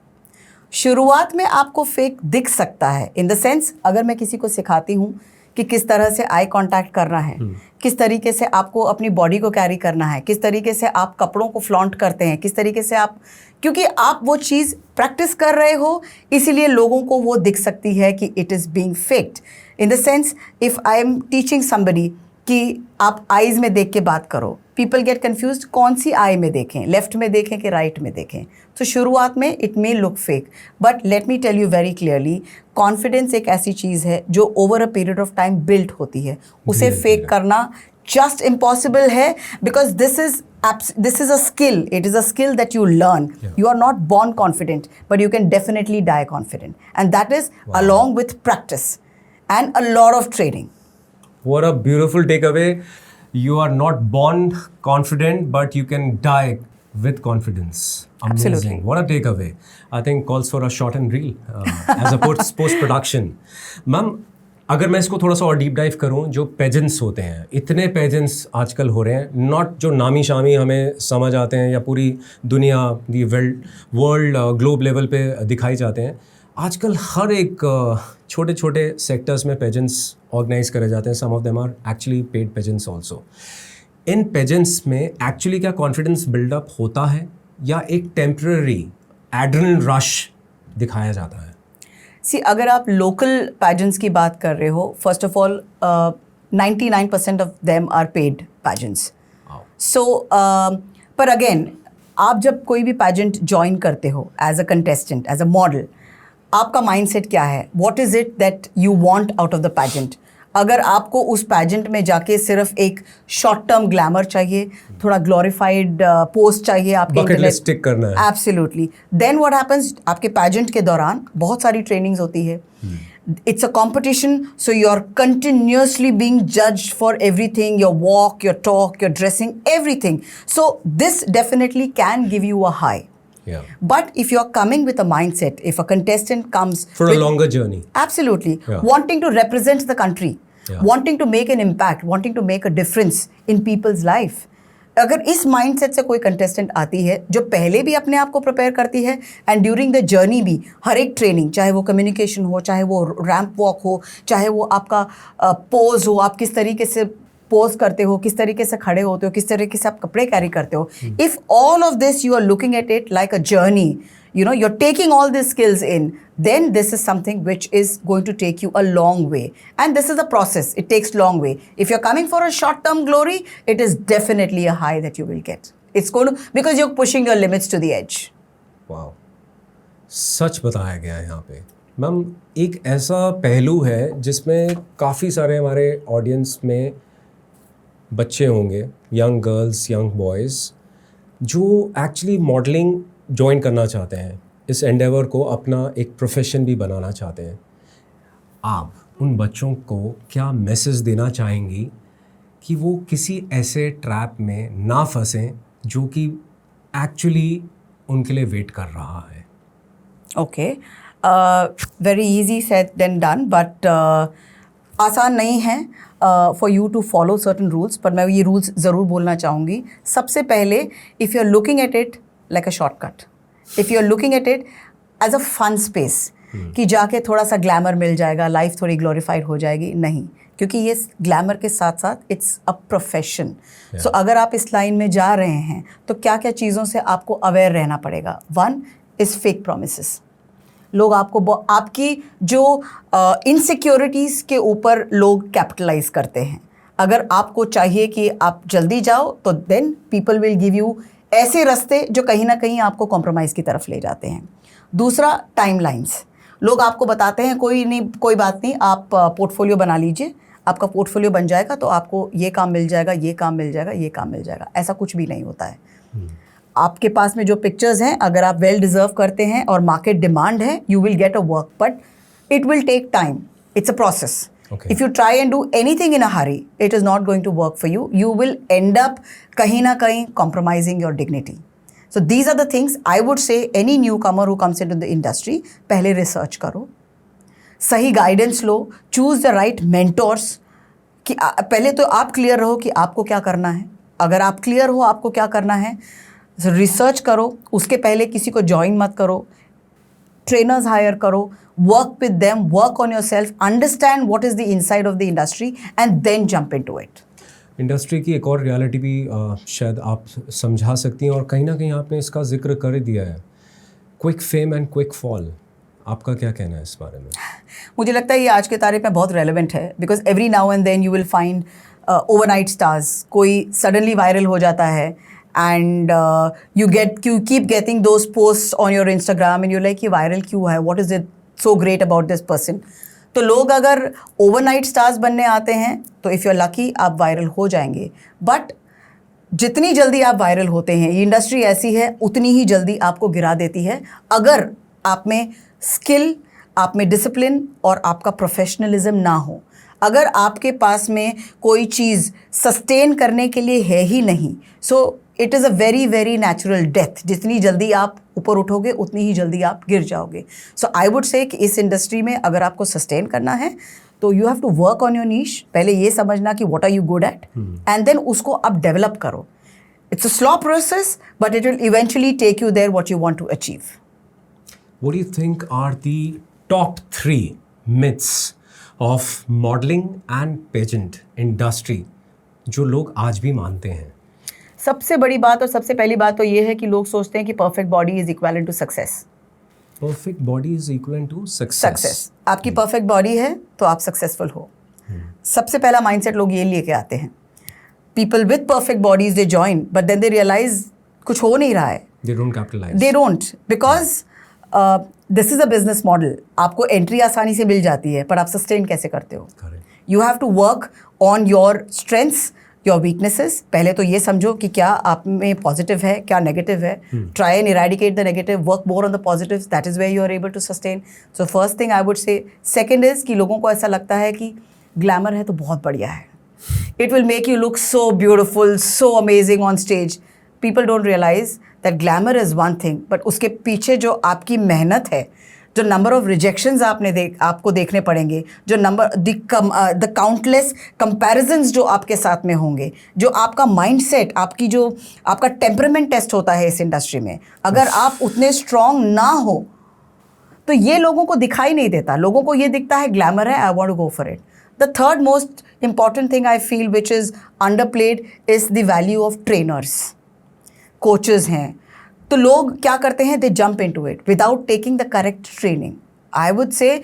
शुरुआत में आपको फेक दिख सकता है, इन द सेंस अगर मैं किसी को सिखाती हूँ कि किस तरह से आई कांटेक्ट करना है, किस तरीके से आपको अपनी बॉडी को कैरी करना है, किस तरीके से आप कपड़ों को फ्लॉन्ट करते हैं, किस तरीके से आप, क्योंकि आप वो चीज़ प्रैक्टिस कर रहे हो इसीलिए लोगों को वो दिख सकती है कि it is being faked. In the sense if I am teaching somebody कि आप आईज़ में देख के बात करो, पीपल गेट कन्फ्यूज्ड कौन सी आई में देखें, लेफ्ट में देखें कि राइट में देखें. तो शुरुआत में it may look fake, but let me tell you very clearly, confidence एक ऐसी चीज़ है जो over a period of time build होती है. उसे फेक करना जस्ट इम्पॉसिबल है, because this is a skill. It is a skill that you learn. Yeah. You are not born confident, but you can definitely die confident, and that is along with practice and a lot of training. What a beautiful takeaway. You are not born confident, but you can die with confidence. Amazing. Absolutely. What a takeaway. I think calls for a short and reel as a post-production. Ma'am, अगर मैं इसको थोड़ा सा और deep dive करूं, जो pageants होते हैं, इतने पेजेंट्स आजकल हो रहे हैं, नॉट जो नामी शामी हमें समझ आते हैं या पूरी दुनिया दी वर्ल्ड ग्लोब लेवल पे दिखाई जाते हैं. आजकल हर एक छोटे छोटे सेक्टर्स में पेजेंट्स ऑर्गेनाइज करे जाते हैं. Some of them are actually paid pageants also. इन पेजेंट्स में एक्चुअली क्या कॉन्फिडेंस बिल्डअप होता है या एक टेम्पररी एड्रेनलिन रश दिखाया जाता है? सी, अगर आप लोकल पैजेंट्स की बात कर रहे हो, first of all 99% of them are paid pageants. So पर अगेन, आप जब कोई भी पैजेंट ज्वाइन करते हो as a contestant, as a model, आपका माइंडसेट क्या है? What is it that you want out of the pageant? अगर आपको उस पैजेंट में जाके सिर्फ एक शॉर्ट टर्म ग्लैमर चाहिए, थोड़ा ग्लोरीफाइड पोस्ट चाहिए, आपके बकेट लिस्ट टिक करना है, एब्सोल्युटली, देन व्हाट हैपेंस, आपके पैजेंट के दौरान बहुत सारी ट्रेनिंग्स होती है. It's a competition, so you're continuously being judged for everything, your walk, your talk, your dressing, everything. So this definitely can give you a high. Yeah. But if you're coming with a mindset, if a contestant comes for a longer journey, absolutely, yeah, wanting to represent the country, yeah, wanting to make an impact, wanting to make a difference in people's life, अगर इस mindset से कोई contestant आती है जो पहले भी अपने आप को प्रिपेयर करती है एंड ड्यूरिंग द जर्नी भी हर एक ट्रेनिंग, चाहे वो कम्युनिकेशन हो, चाहे वो रैंप वॉक हो, चाहे वो आपका पोज हो, आप किस तरीके से पोज करते हो, किस तरीके से खड़े होते हो, किस तरीके से आप कपड़े कैरी करते हो, if all of this you are looking at it like a journey, you know, you're taking all these skills in, then this is something which is going to take you a long way, and this is a process, it takes long way. If you're coming for a short term glory, it is definitely a high that you will get. It's going to, because you're pushing your limits to the edge. wow, सच बताया गया है यहाँ पे. Ma'am, एक ऐसा पहलू है जिसमें काफ़ी सारे हमारे ऑडियंस में बच्चे होंगे, यंग गर्ल्स, यंग बॉयज़, जो एक्चुअली मॉडलिंग ज्वाइन करना चाहते हैं, इस एंडेवर को अपना एक प्रोफेशन भी बनाना चाहते हैं. आप उन बच्चों को क्या मैसेज देना चाहेंगी कि वो किसी ऐसे ट्रैप में ना फंसें जो कि एक्चुअली उनके लिए वेट कर रहा है? Okay, very easy said then done, but आसान नहीं है for you to follow certain rules, पर मैं ये रूल्स ज़रूर बोलना चाहूँगी. सबसे पहले, if you are looking at it like a shortcut, if you are looking at it as a fun space कि जाके थोड़ा सा ग्लैमर मिल जाएगा, लाइफ थोड़ी ग्लोरीफाइड हो जाएगी, नहीं, क्योंकि ये ग्लैमर के साथ साथ इट्स अ प्रोफेशन. सो अगर आप इस लाइन में जा रहे हैं तो क्या क्या चीज़ों से आपको अवेयर रहना पड़ेगा. One is fake promises. लोग आपको आपकी जो इनसिक्योरिटीज़ के ऊपर लोग कैपिटलाइज करते हैं. अगर आपको चाहिए कि आप जल्दी जाओ तो then people will give you ऐसे रास्ते जो कहीं ना कहीं आपको कॉम्प्रोमाइज़ की तरफ ले जाते हैं. दूसरा, टाइमलाइंस. लोग आपको बताते हैं कोई नहीं, कोई बात नहीं, आप पोर्टफोलियो बना लीजिए, आपका पोर्टफोलियो बन जाएगा तो आपको ये काम मिल जाएगा, ये काम मिल जाएगा, ये काम मिल जाएगा. ऐसा कुछ भी नहीं होता है. आपके पास में जो पिक्चर्स हैं, अगर आप वेल डिजर्व करते हैं और मार्केट डिमांड है, you will get a work, but it will take time. It's a process. If you try and do anything in a hurry, it is not going to work for you. You will end up कहीं ना कहीं compromising your dignity. So these are the things I would say any newcomer who comes into the industry, पहले research करो, सही guidance low, choose the right mentors. कि पहले तो आप क्लियर रहो कि आपको क्या करना है. अगर आप क्लियर हो आपको क्या करना है, रिसर्च करो. उसके पहले किसी को ज्वाइन मत करो, ट्रेनर्स हायर करो, work with them, work on yourself, understand what is the inside of the industry and then jump into it. Industry की एक और रियलिटी भी शायद आप समझा सकती हैं, और कहीं ना कहीं आपने इसका जिक्र कर दिया है, quick fame and quick fall. आपका क्या कहना है इस बारे में? मुझे लगता है ये आज के तारीख में बहुत रेलेवेंट है, because every now and then you will find overnight stars. कोई सडनली वायरल हो जाता है and you keep getting those post on your Instagram and you like ये वायरल क्यों है, what is it so great about this person. तो लोग अगर ओवरनाइट स्टार्स बनने आते हैं तो इफ़ यू आर लकी आप वायरल हो जाएंगे. बट जितनी जल्दी आप वायरल होते हैं, ये इंडस्ट्री ऐसी है, उतनी ही जल्दी आपको गिरा देती है अगर आप में स्किल, आप में डिसिप्लिन और आपका प्रोफेशनलिज्म ना हो. अगर आपके पास में कोई चीज़ सस्टेन करने के लिए है ही नहीं, so it is a very very natural death. जितनी जल्दी आप ऊपर उठोगे उतनी ही जल्दी आप गिर जाओगे. सो आई वुड से कि इस इंडस्ट्री में अगर आपको सस्टेन करना है तो you have to work on your niche. पहले ये समझना कि what are you good at and then उसको आप डेवलप करो. It's a slow process but it will eventually take you there what you want to achieve. What do you think are the top 3 myths of modeling and pageant industry जो लोग आज भी मानते हैं? सबसे बड़ी बात और सबसे पहली बात तो ये है कि लोग सोचते हैं कि perfect body is equal to success. Perfect body is equal to success. आपकी परफेक्ट बॉडी है तो आप सक्सेसफुल हो. सबसे पहला माइंडसेट लोग ये लेके आते हैं. People with perfect bodies they join but then they realise कुछ हो नहीं रहा है. They don't capitalize. They don't, because this is a business model. आपको एंट्री आसानी से मिल जाती है पर आप सस्टेन कैसे करते हो. You have to work on your strengths, your weaknesses. पहले तो ये समझो कि क्या आप में पॉजिटिव है, क्या नेगेटिव है. Try and eradicate the negative, work more on the positives. That is where you are able to sustain. So first thing I would say. Second is कि लोगों को ऐसा लगता है कि ग्लैमर है तो बहुत बढ़िया है. It will make you look so beautiful, so amazing on stage. People don't realise that glamour is one thing, but उसके पीछे जो आपकी मेहनत है, जो नंबर ऑफ रिजेक्शंस आपको देखने पड़ेंगे, जो द काउंटलेस कंपैरिजंस जो आपके साथ में होंगे, जो आपका माइंडसेट, आपका टेम्परामेंट टेस्ट होता है इस इंडस्ट्री में, अगर आप उतने स्ट्रांग ना हो तो ये लोगों को दिखाई नहीं देता. लोगों को ये दिखता है ग्लैमर है, I want to go for it. The third most important thing I feel which is underplayed is the value of trainers. Coaches हैं तो लोग क्या करते हैं, they jump into it without taking the correct training. I would say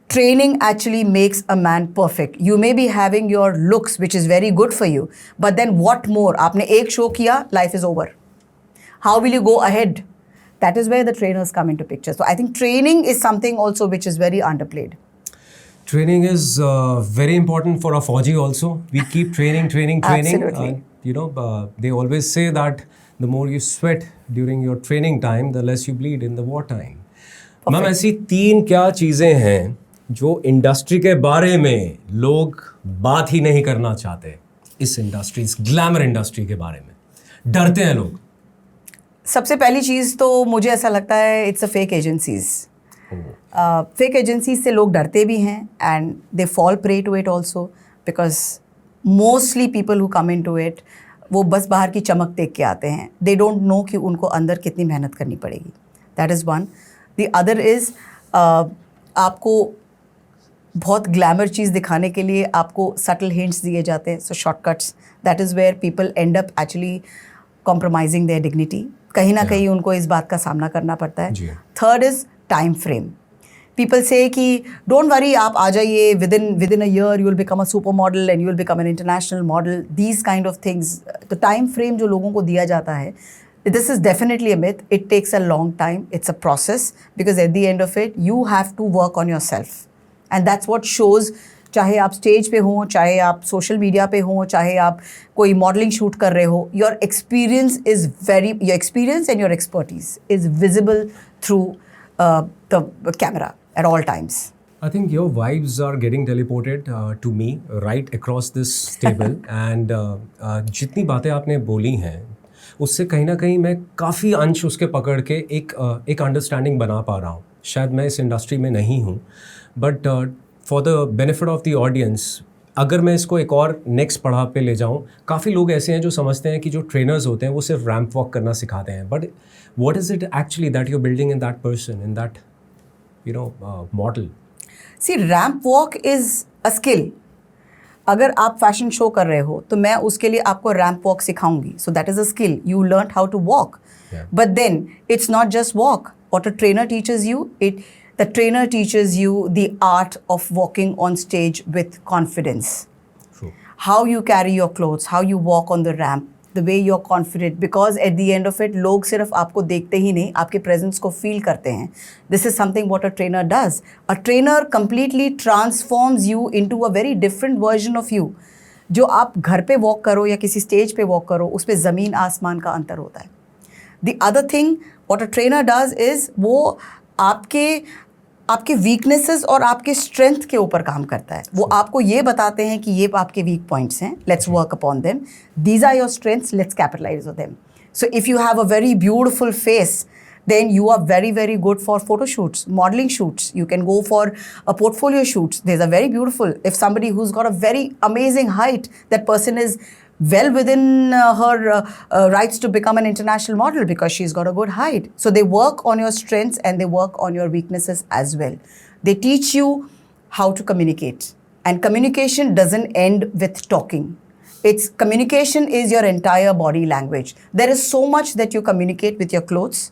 training actually makes a man perfect. You may be having your looks which is very good for you, but then what more. आपने एक show किया, life is over. How will you go ahead? That is where the trainers come into picture. So I think training is something also which is very underplayed. Training is very important for a Fauji also. We keep training. Absolutely. They always say that the more you sweat during your training time, the less you bleed in the war time. Ma'am, ऐसी 3 क्या चीज़ें हैं जो industry के बारे में लोग बात ही नहीं करना चाहते, इस इंडस्ट्री, इस ग्लैमर इंडस्ट्री के बारे में डरते हैं लोग? सबसे पहली चीज़ तो मुझे ऐसा लगता है it's a fake agencies. Fake agencies से लोग डरते भी हैं and they fall prey to it also, because mostly people who come in to it वो बस बाहर की चमक देख के आते हैं। दे डोंट नो कि उनको अंदर कितनी मेहनत करनी पड़ेगी। That is one. The other is आपको बहुत ग्लैमर चीज़ दिखाने के लिए आपको सटल हिंट्स दिए जाते हैं, so shortcuts. That is where people end up actually compromising their dignity. कहीं ना कहीं उनको इस बात का सामना करना पड़ता है। Third is time frame. People से कि डोंट वरी, आप आ जाइए, with in a year you will become a super model and you will become an international model, these kind of things. तो टाइम फ्रेम जो लोगों को दिया जाता है, this is definitely a myth. It takes a long time. It's a process, because at the end of it, you have to work on yourself. And that's what shows, चाहे आप stage पे हों, चाहे आप सोशल मीडिया पे हों, चाहे आप कोई मॉडलिंग शूट कर रहे हो, your experience and your expertise is visible through the camera at all times. I think your vibes are getting teleported to me right across this table. And जितनी बातें आपने बोली हैं उससे कहीं ना कहीं मैं काफ़ी अंश उसके पकड़ के एक अंडरस्टैंडिंग बना पा रहा हूँ। शायद मैं इस इंडस्ट्री में नहीं हूँ, but for the benefit of the audience, अगर मैं इसको एक और नेक्स्ट पड़ाव पे ले जाऊँ, काफ़ी लोग ऐसे हैं जो समझते हैं कि जो ट्रेनर्स होते हैं वो सिर्फ रैंप वॉक करना सिखाते हैं, but what is it actually that you are building in that person, in that model? See, ramp walk is a skill. अगर आप फैशन शो कर रहे हो तो मैं उसके लिए आपको रैंप वॉक सिखाऊंगी, so that is a skill. You learn how to walk, but then it's not just walk. What a trainer teaches you, the trainer teaches you the art of walking on stage with confidence. True. How you carry your clothes, how you walk on the ramp, the way you're confident, because at the end of it, लोग सिर्फ आपको देखते ही नहीं, आपके presence को feel करते हैं. This is something what a trainer does. A trainer completely transforms you into a very different version of you. जो आप घर पे walk करो या किसी stage पे walk करो, उस पे ज़मीन आसमान का अंतर होता है. The other thing what a trainer does is वो आपके वीकनेसेस और आपके स्ट्रेंथ के ऊपर काम करता है. वो आपको ये बताते हैं कि ये आपके वीक पॉइंट्स हैं, let's work upon them. These are your strengths, let's capitalise on them. So if you have a very beautiful face, then you are very, very good for photo shoots, modeling shoots. You can go for a portfolio shoots. There's a very beautiful, if somebody who's got a very amazing height, that person is well within her rights to become an international model because she's got a good height. So they work on your strengths and they work on your weaknesses as well. They teach you how to communicate. And communication doesn't end with talking. Communication is your entire body language. There is so much that you communicate with your clothes,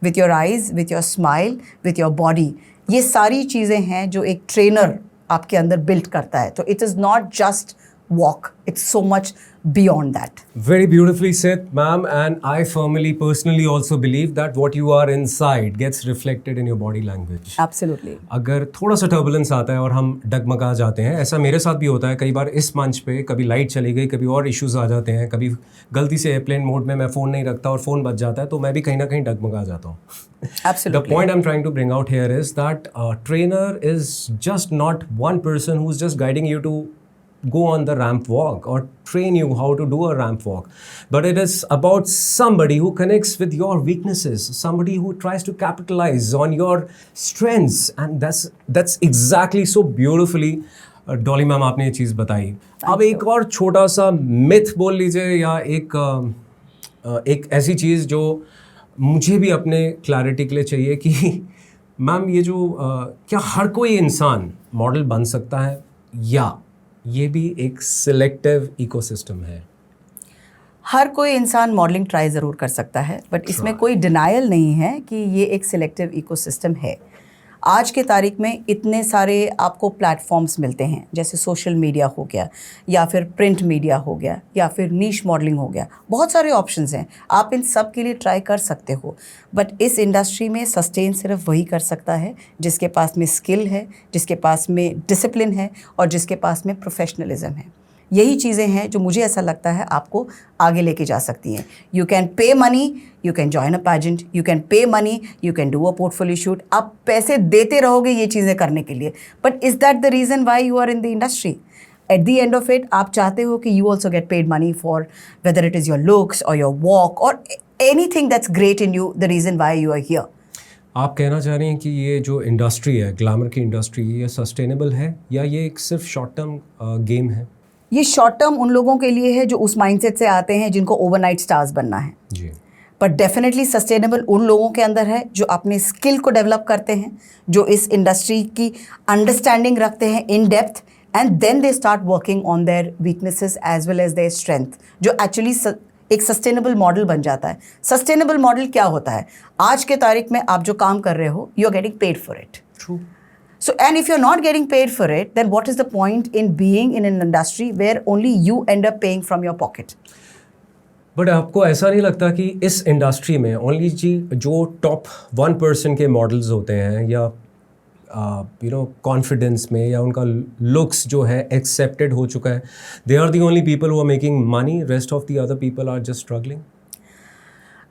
with your eyes, with your smile, with your body. ये सारी चीज़ें हैं जो एक trainer आपके अंदर build करता है. तो it is not just walk, it's so much beyond that. Very beautifully said, ma'am. And I firmly, personally also believe that what you are inside gets reflected in your body language. Absolutely. अगर थोड़ा सा turbulence आता है और हम डगमगा जाते हैं, ऐसा मेरे साथ भी होता है कई बार इस मंच पे, कभी लाइट चली गई, कभी और इश्यूज आ जाते हैं, कभी गलती से एयरप्लेन मोड में मैं फ़ोन नहीं रखता और फ़ोन बज जाता है, तो मैं भी कहीं ना कहीं डगमगा जाता हूँ. Absolutely. The point I'm trying to bring out here is that a trainer is just not one person who's just guiding you to go on the ramp walk or train you how to do a ramp walk, but it is about somebody who connects with your weaknesses, somebody who tries to capitalize on your strengths, and that's exactly so beautifully Dolly ma'am आपने ये चीज़ बताई. अब एक और छोटा सा myth बोल लीजिए या एक ऐसी चीज़ जो मुझे भी अपने क्लैरिटी के लिए चाहिए कि मैम ये जो क्या हर कोई इंसान मॉडल बन सकता है या ये भी एक सिलेक्टिव इकोसिस्टम है? हर कोई इंसान मॉडलिंग ट्राई ज़रूर कर सकता है, बट इसमें कोई डिनायल नहीं है कि ये एक सिलेक्टिव इकोसिस्टम है. आज के तारीख में इतने सारे आपको प्लेटफॉर्म्स मिलते हैं, जैसे सोशल मीडिया हो गया या फिर प्रिंट मीडिया हो गया या फिर नीश मॉडलिंग हो गया. बहुत सारे ऑप्शंस हैं, आप इन सब के लिए ट्राई कर सकते हो. बट इस इंडस्ट्री में सस्टेन सिर्फ वही कर सकता है जिसके पास में स्किल है, जिसके पास में डिसिप्लिन है और जिसके पास में प्रोफेशनलिज्म है. यही चीज़ें हैं जो मुझे ऐसा लगता है आपको आगे लेके जा सकती हैं. You can pay money, you can join a pageant, you can pay money, you can do a portfolio shoot. आप पैसे देते रहोगे ये चीज़ें करने के लिए, but is that the reason why you are in the industry? At the end of it, आप चाहते हो कि you also get paid money for whether it is your looks or your walk or anything that's great in you, the reason why you are here. आप कहना चाह रही हैं कि ये जो इंडस्ट्री है, ग्लैमर की इंडस्ट्री, ये सस्टेनेबल है या ये एक सिर्फ शॉर्ट टर्म गेम है? ये शॉर्ट टर्म उन लोगों के लिए है जो उस माइंडसेट से आते हैं जिनको ओवरनाइट स्टार्स बनना है. जी. बट डेफिनेटली सस्टेनेबल उन लोगों के अंदर है जो अपने स्किल को डेवलप करते हैं, जो इस इंडस्ट्री की अंडरस्टैंडिंग रखते हैं in depth, and then they start working on their weaknesses as well as their strength, जो actually एक सस्टेनेबल मॉडल बन जाता है. सस्टेनेबल मॉडल क्या होता है? आज के तारीख में आप जो काम कर रहे हो, you are getting paid for it. True. So and if you're not getting paid for it, then what is the point in being in an industry where only you end up paying from your pocket? But आपको ऐसा नहीं लगता कि इस industry में only जो top 1% के models होते हैं या कॉन्फिडेंस में या उनका लुक्स जो है एक्सेप्टेड हो चुका है, they are the only people who are making money, rest of the other people are just struggling?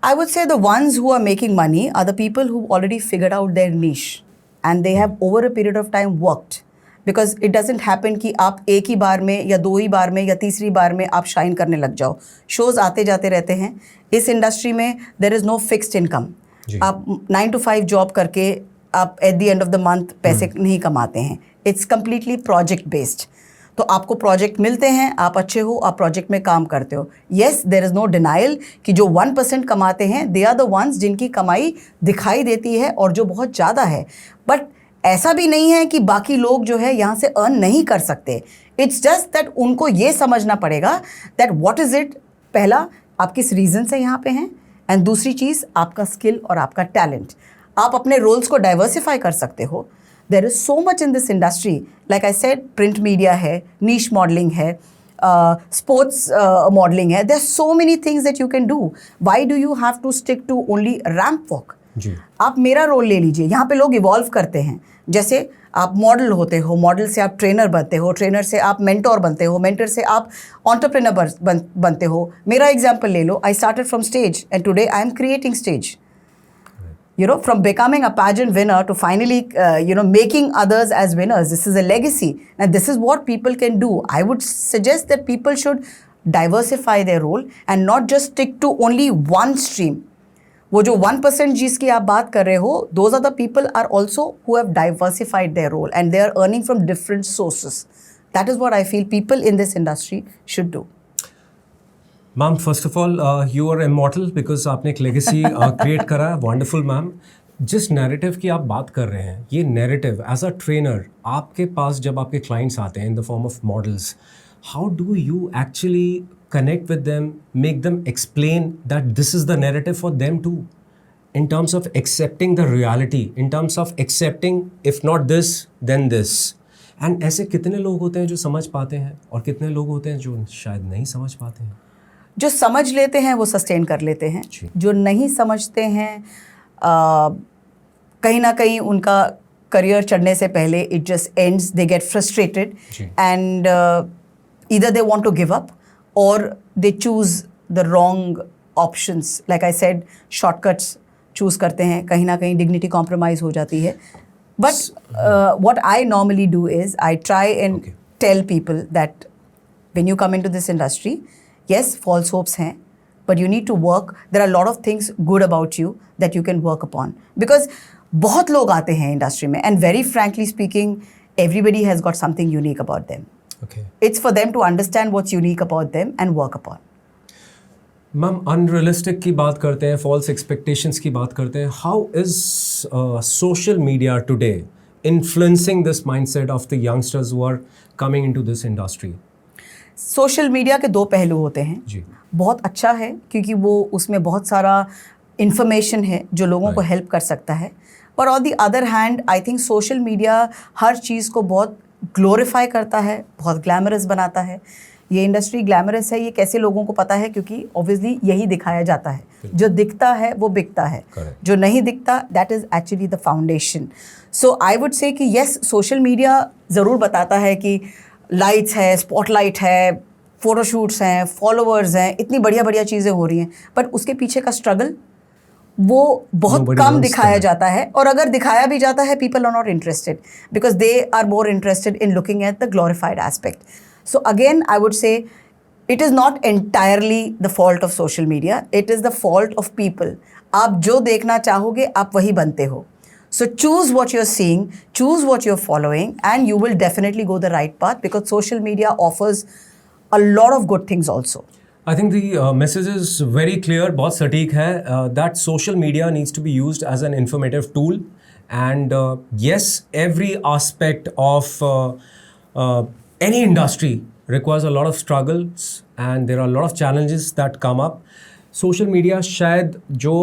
I would say the ones who are making money are the people who already figured out their niche and they have over a period of time worked. Because it doesn't happen कि आप एक ही बार में या दो ही बार में या तीसरी बार में आप शाइन करने लग जाओ. शोज़ आते जाते रहते हैं. इस इंडस्ट्री में there is no fixed income. आप 9 to 5 जॉब करके आप at the end of the month पैसे नहीं कमाते हैं. It's completely project based. तो आपको प्रोजेक्ट मिलते हैं, आप अच्छे हो, आप प्रोजेक्ट में काम करते हो. Yes, there is no denial कि जो 1% कमाते हैं दे आर द वंस जिनकी कमाई दिखाई देती है और जो बहुत ज़्यादा है. बट ऐसा भी नहीं है कि बाकी लोग जो है यहाँ से अर्न नहीं कर सकते. इट्स जस्ट दैट उनको ये समझना पड़ेगा दैट व्हाट इज़ इट. पहला, आप किस रीज़न से यहाँ पे हैं, एंड दूसरी चीज़ आपका स्किल और आपका टैलेंट. आप अपने रोल्स को डाइवर्सिफाई कर सकते हो. There is so much in this industry. Like I said, print media है, नीश मॉडलिंग है, स्पोर्ट्स मॉडलिंग है. There are so many things that you can do. Why do you have to stick to only ramp walk? आप मेरा role ले लीजिए. यहाँ पे लोग इवॉल्व करते हैं. जैसे आप मॉडल होते हो, मॉडल से आप ट्रेनर बनते हो, ट्रेनर से आप मेंटोर बनते हो, मेंटर से आप एंटरप्रेन्योर बनते हो. मेरा एग्जाम्पल ले लो. I started from stage and today I am creating stage. From becoming a pageant winner to finally, making others as winners. This is a legacy. And this is what people can do. I would suggest that people should diversify their role and not just stick to only one stream. वो जो 1% जिसकी आप बात कर रहे हो, those are the people are also who have diversified their role and they are earning from different sources. That is what I feel people in this industry should do. Ma'am, first of all you are immortal because आपने एक legacy create करा है. Wonderful ma'am. जिस narrative की आप बात कर रहे हैं, ये नैरेटिव एज अ ट्रेनर आपके पास जब आपके क्लाइंट्स आते हैं in the form of models, how do you actually connect with them, make them explain that this is the narrative for them too, in terms of accepting the reality, in terms of accepting if not this then this. And ऐसे कितने लोग होते हैं जो समझ पाते हैं और कितने लोग होते हैं जो शायद नहीं समझ पाते हैं? जो समझ लेते हैं वो सस्टेन कर लेते हैं. जो नहीं समझते हैं, कहीं ना कहीं उनका करियर चढ़ने से पहले it just ends. They get frustrated and either they want to give up or they choose the wrong options. Like I said, shortcuts choose करते हैं, कहीं ना कहीं dignity compromise हो जाती है. But what I normally do is I try and tell people that when you come into this industry, yes, false hopes हैं, but you need to work. There are a lot of things good about you that you can work upon. Because बहुत लोग आते हैं industry में and very frankly speaking, everybody has got something unique about them. Okay. It's for them to understand what's unique about them and work upon. Ma'am, unrealistic की बात करते हैं, false expectations की बात करते हैं. How is social media today influencing this mindset of the youngsters who are coming into this industry? Social media के दो पहलू होते हैं जी. बहुत अच्छा है क्योंकि वो उसमें बहुत सारा इंफॉर्मेशन है जो लोगों को हेल्प कर सकता है. पर on the other hand I think social media हर चीज़ को बहुत ग्लोरीफाई करता है, बहुत ग्लैमरस बनाता है. ये इंडस्ट्री ग्लैमरस है, ये कैसे लोगों को पता है? क्योंकि ऑब्वियसली यही दिखाया जाता है. जो दिखता है वो बिकता है. जो नहीं दिखता, that is actually the foundation. So I would से कि येस, सोशल मीडिया ज़रूर बताता है कि लाइट्स है, स्पॉटलाइट है, फोटोशूट्स हैं, फॉलोअर्स हैं, इतनी बढ़िया बढ़िया चीज़ें हो रही हैं, पर उसके पीछे का स्ट्रगल वो बहुत Nobody कम knows दिखाया that. जाता है, और अगर दिखाया भी जाता है people are not interested because they are more interested in looking at the glorified aspect. So again I would say it is not entirely the fault of social media, it is the fault of people. आप जो देखना चाहोगे आप वही बनते हो. So choose what you're seeing, choose what you're following, and you will definitely go the right path because social media offers a lot of good things also. I think the message is very clear, बहुत सटीक है, that social media needs to be used as an informative tool, and yes, every aspect of any industry requires a lot of struggles and there are a lot of challenges that come up. Social media शायद जो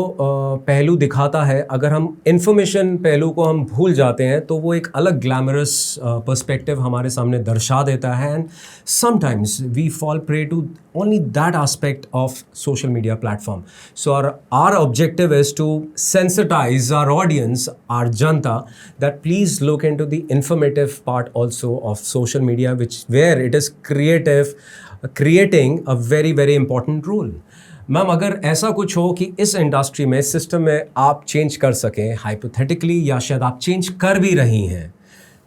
पहलू दिखाता है, अगर हम information पहलू को हम भूल जाते हैं तो वो एक अलग ग्लैमरस पर्सपेक्टिव हमारे सामने दर्शा देता है, and sometimes we fall prey to only that aspect of social media platform. So our objective is to sensitize our audience, our janta, that please look into the informative part also of social media, where it is creating a very very important role. Ma'am, अगर ऐसा कुछ हो कि इस industry में, system में आप change कर सकें हाइपोथेटिकली, या शायद आप चेंज कर भी रही हैं,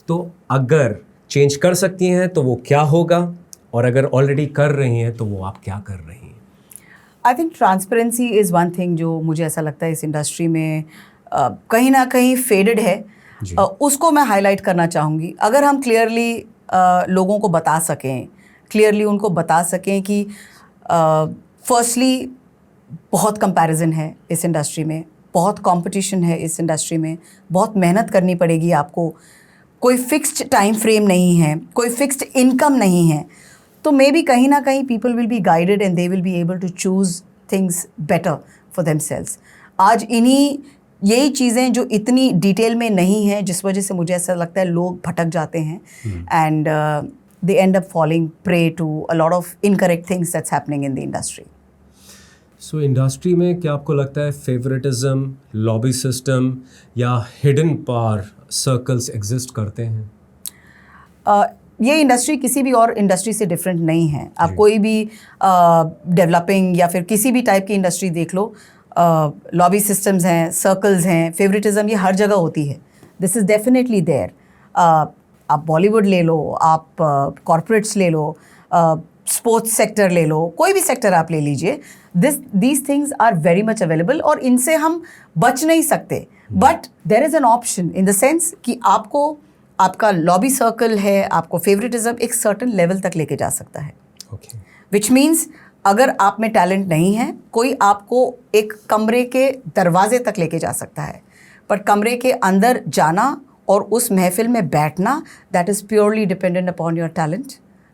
तो अगर चेंज कर सकती हैं तो वो क्या होगा, और अगर ऑलरेडी कर रही हैं तो वो आप क्या कर रही हैं? I think transparency is one thing जो मुझे ऐसा लगता है इस इंडस्ट्री में कहीं ना कहीं फेडेड है. उसको मैं हाईलाइट करना चाहूँगी. अगर हम क्लियरली लोगों को बता सकें, क्लियरली उनको बता सकें कि फर्स्टली बहुत कंपैरिजन है इस इंडस्ट्री में, बहुत कंपटीशन है इस इंडस्ट्री में, बहुत मेहनत करनी पड़ेगी आपको, कोई फिक्स्ड टाइम फ्रेम नहीं है, कोई फिक्स्ड इनकम नहीं है, तो मे बी कहीं ना कहीं people will be guided and they will be able to choose things better for themselves. आज यही चीज़ें जो इतनी डिटेल में नहीं है, जिस वजह से मुझे ऐसा लगता है लोग भटक जाते हैं and they end up falling prey to a lot of incorrect things that's happening in the industry. So industry में क्या आपको लगता है फेवरेटिज्म, लॉबी सिस्टम या हिडन पावर सर्कल्स एग्जिस्ट करते हैं? ये इंडस्ट्री किसी भी और इंडस्ट्री से डिफरेंट नहीं है. आप कोई भी डेवलपिंग या फिर किसी भी टाइप की इंडस्ट्री देख लो, लॉबी सिस्टम्स हैं, सर्कल्स हैं, फेवरेटिज्म, ये हर जगह होती है. This is definitely there. आप बॉलीवुड ले लो, आप कॉर्पोरेट्स ले लो, स्पोर्ट्स सेक्टर ले लो, कोई भी सेक्टर आप ले लीजिए, these things are very much available और इनसे हम बच नहीं सकते. But there is an option in the sense कि आपको, आपका लॉबी सर्कल है, आपको फेवरेटिज्म एक सर्टन लेवल तक लेके जा सकता है. विच मीन्स अगर आप में टैलेंट नहीं है, कोई आपको एक कमरे के दरवाजे तक लेके जा सकता है, पर कमरे के अंदर जाना और उस महफिल में बैठना, that is purely dependent upon your talent,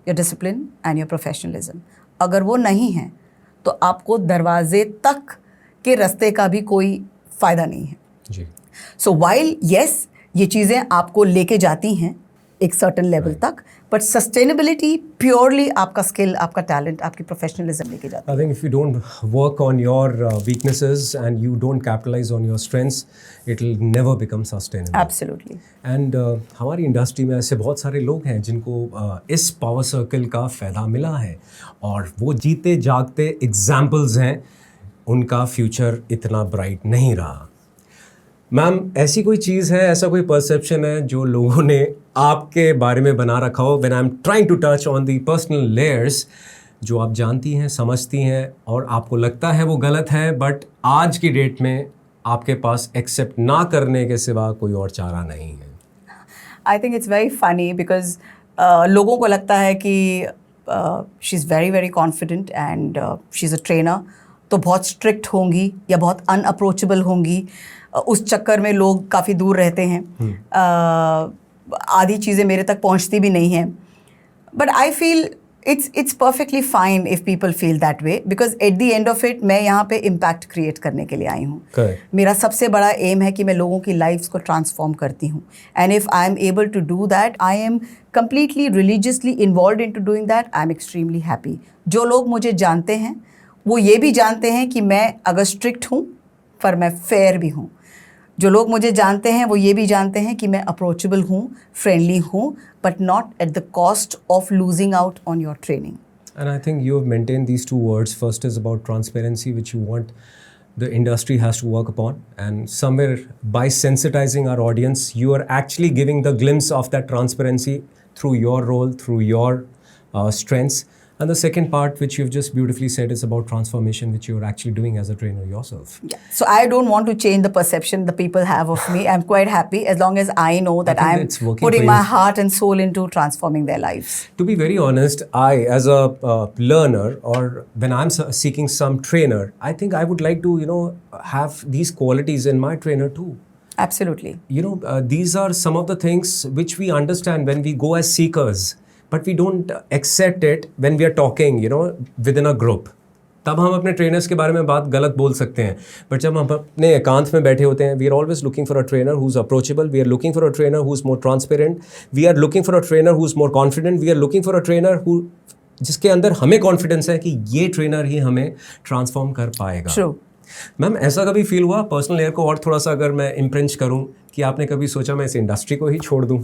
your discipline and your professionalism. अगर वो नहीं है तो आपको दरवाजे तक के रास्ते का भी कोई फ़ायदा नहीं है. जी. सो वाइल येस, ये चीज़ें आपको लेके जाती हैं एक सर्टन लेवल तक, बट सस्टेनेबिलिटी प्योरली आपका स्किल, आपका टैलेंट, आपकी प्रोफेशनलिज्म लेके जाता है. I think if you don't work on your weaknesses and you don't capitalize on your strengths, it will never become sustainable. Absolutely. And हमारी industry में ऐसे बहुत सारे लोग हैं जिनको इस पावर सर्कल का फ़ायदा मिला है और वो जीते जागते एग्जाम्पल्स हैं. उनका फ्यूचर इतना ब्राइट नहीं रहा. मैम, ऐसी कोई चीज़ है, ऐसा कोई परसेप्शन है जो लोगों ने आपके बारे में बना रखा हो, when I am trying to touch on the personal layers, जो आप जानती हैं, समझती हैं और आपको लगता है वो गलत है, बट आज की डेट में आपके पास एक्सेप्ट ना करने के सिवा कोई और चारा नहीं है? I think it's very funny because लोगों को लगता है कि she is very very confident and she is a trainer, तो बहुत स्ट्रिक्ट होंगी या बहुत अनअप्रोचेबल होंगी. उस चक्कर में लोग काफ़ी दूर रहते हैं. आधी चीज़ें मेरे तक पहुंचती भी नहीं हैं. But I feel it's perfectly fine if people feel that way because at the end of it मैं यहाँ पे impact create करने के लिए आई हूँ. मेरा सबसे बड़ा aim है कि मैं लोगों की lives को transform करती हूँ. And if I am able to do that, I am completely religiously involved into doing that. I am extremely happy. जो लोग मुझे जानते हैं वो ये भी जानते हैं कि मैं अगर strict हूँ पर मैं fair भी हूँ. जो लोग मुझे जानते हैं वो ये भी जानते हैं कि मैं अप्रोचेबल हूँ, फ्रेंडली हूँ, but not at the cost of losing out on your training. And I think you have maintained these two words. First is about transparency, which you want the industry has to work upon. And somewhere by sensitizing our audience, you are actually giving the glimpse of that transparency through your role, through your strengths. And the second part, which you've just beautifully said, is about transformation, which you're actually doing as a trainer yourself. Yeah. So I don't want to change the perception the people have of me. I'm quite happy as long as I know that think I'm it's working putting for my you. heart and soul into transforming their lives. To be very honest, I, as a learner, or when I'm seeking some trainer, I think I would like to, have these qualities in my trainer too. Absolutely. These are some of the things which we understand when we go as seekers, but we don't accept it when we are talking, within a group. तब हम अपने trainers के बारे में बात गलत बोल सकते हैं, बट जब हम अपने एकांत में बैठे होते हैं, we are always looking for a trainer who is approachable, we are looking for a trainer who is more transparent, we are looking for a trainer who is more confident, we are looking for a trainer who जिसके अंदर हमें confidence है कि ये trainer ही हमें transform कर पाएगा. True. Ma'am, ऐसा कभी फील हुआ पर्सनल लेयर को और थोड़ा सा अगर मैं इम्प्रिंच करूं, कि आपने कभी सोचा मैं इस इंडस्ट्री को ही छोड़ दूं?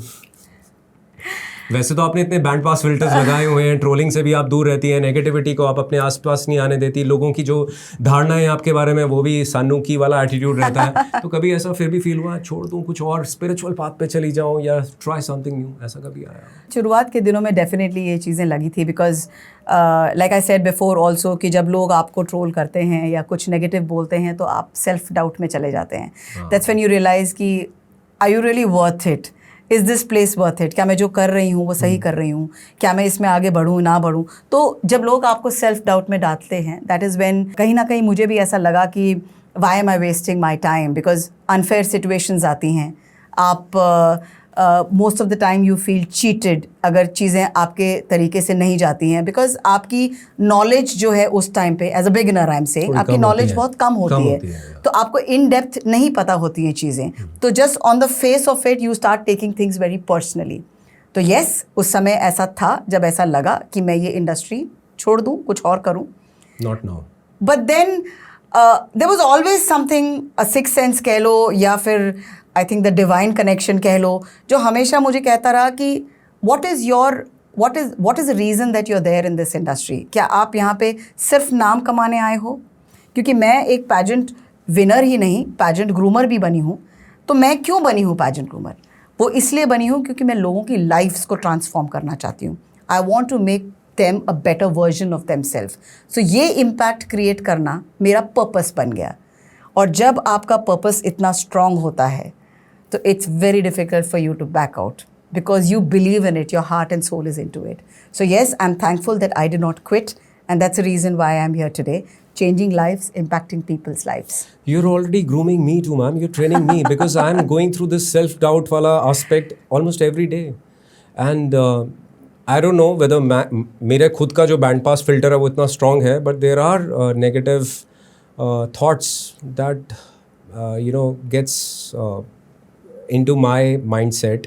वैसे तो आपने इतने बैंड पास फिल्टर्स लगाए हुए हैं, ट्रोलिंग से भी आप दूर रहती हैं, नेगेटिविटी को आप अपने आसपास नहीं आने देती, लोगों की जो धारणा है आपके बारे में वो भी सानू की वाला एटीट्यूड रहता है. तो कभी ऐसा फिर भी फील हुआ छोड़ दूं, कुछ और स्पिरिचुअल पाथ पे चली जाऊं या ट्राई समथिंग न्यू, ऐसा कभी आया? शुरुआत के दिनों में डेफिनेटली ये चीज़ें लगी थी, because like I said before also कि जब लोग आपको ट्रोल करते हैं या कुछ नेगेटिव बोलते हैं तो आप सेल्फ डाउट में चले जाते हैं. दैट्स व्हेन यू रियलाइज़ कि are you really worth it, is this place worth it, क्या मैं जो कर रही हूँ वो सही कर रही हूँ, क्या मैं इसमें आगे बढ़ूँ ना बढ़ूँ. तो जब लोग आपको सेल्फ डाउट में डालते हैं, दैट इज़ व्हेन कहीं ना कहीं मुझे भी ऐसा लगा कि why am I wasting my time, because unfair situations आती हैं. आप most of the time you feel cheated अगर चीज़ें आपके तरीके से नहीं जाती हैं, बिकॉज आपकी नॉलेज जो है उस टाइम पे as a beginner I am saying आपकी नॉलेज बहुत कम होती है, तो आपको इन डेप्थ नहीं पता होती हैं चीज़ें. तो just on the face of it you start taking things very personally. तो येस, उस समय ऐसा था जब ऐसा लगा कि मैं ये इंडस्ट्री छोड़ दूँ, कुछ और करूँ. Not now. But then there was always something, a six sense कह लो या फिर I think the divine connection कह लो, जो हमेशा मुझे कहता रहा कि what is the reason that you are there in this industry. क्या आप यहाँ पे सिर्फ नाम कमाने आए हो? क्योंकि मैं एक पैजेंट विनर ही नहीं, पैजेंट ग्रूमर भी बनी हूँ. तो मैं क्यों बनी हूँ पैजेंट ग्रूमर? वो इसलिए बनी हूँ क्योंकि मैं लोगों की लाइफ्स को ट्रांसफॉर्म करना चाहती हूँ. I want to make them a better version of them self. So ये इम्पैक्ट क्रिएट करना मेरा पर्पस बन गया. और जब आपका पर्पस इतना स्ट्रॉन्ग होता है तो it's very difficult for you to back out because you believe in it, your heart and soul is into it. So yes, I'm thankful that I did not quit, and that's the reason why I'm here today, changing lives, impacting people's lives. You're already grooming me too, ma'am. You're training me because I'm going through this self-doubt wala aspect almost every day. And I don't know whether मेरे खुद का जो band pass filter है वो इतना strong है, but there are negative thoughts that gets into my mindset,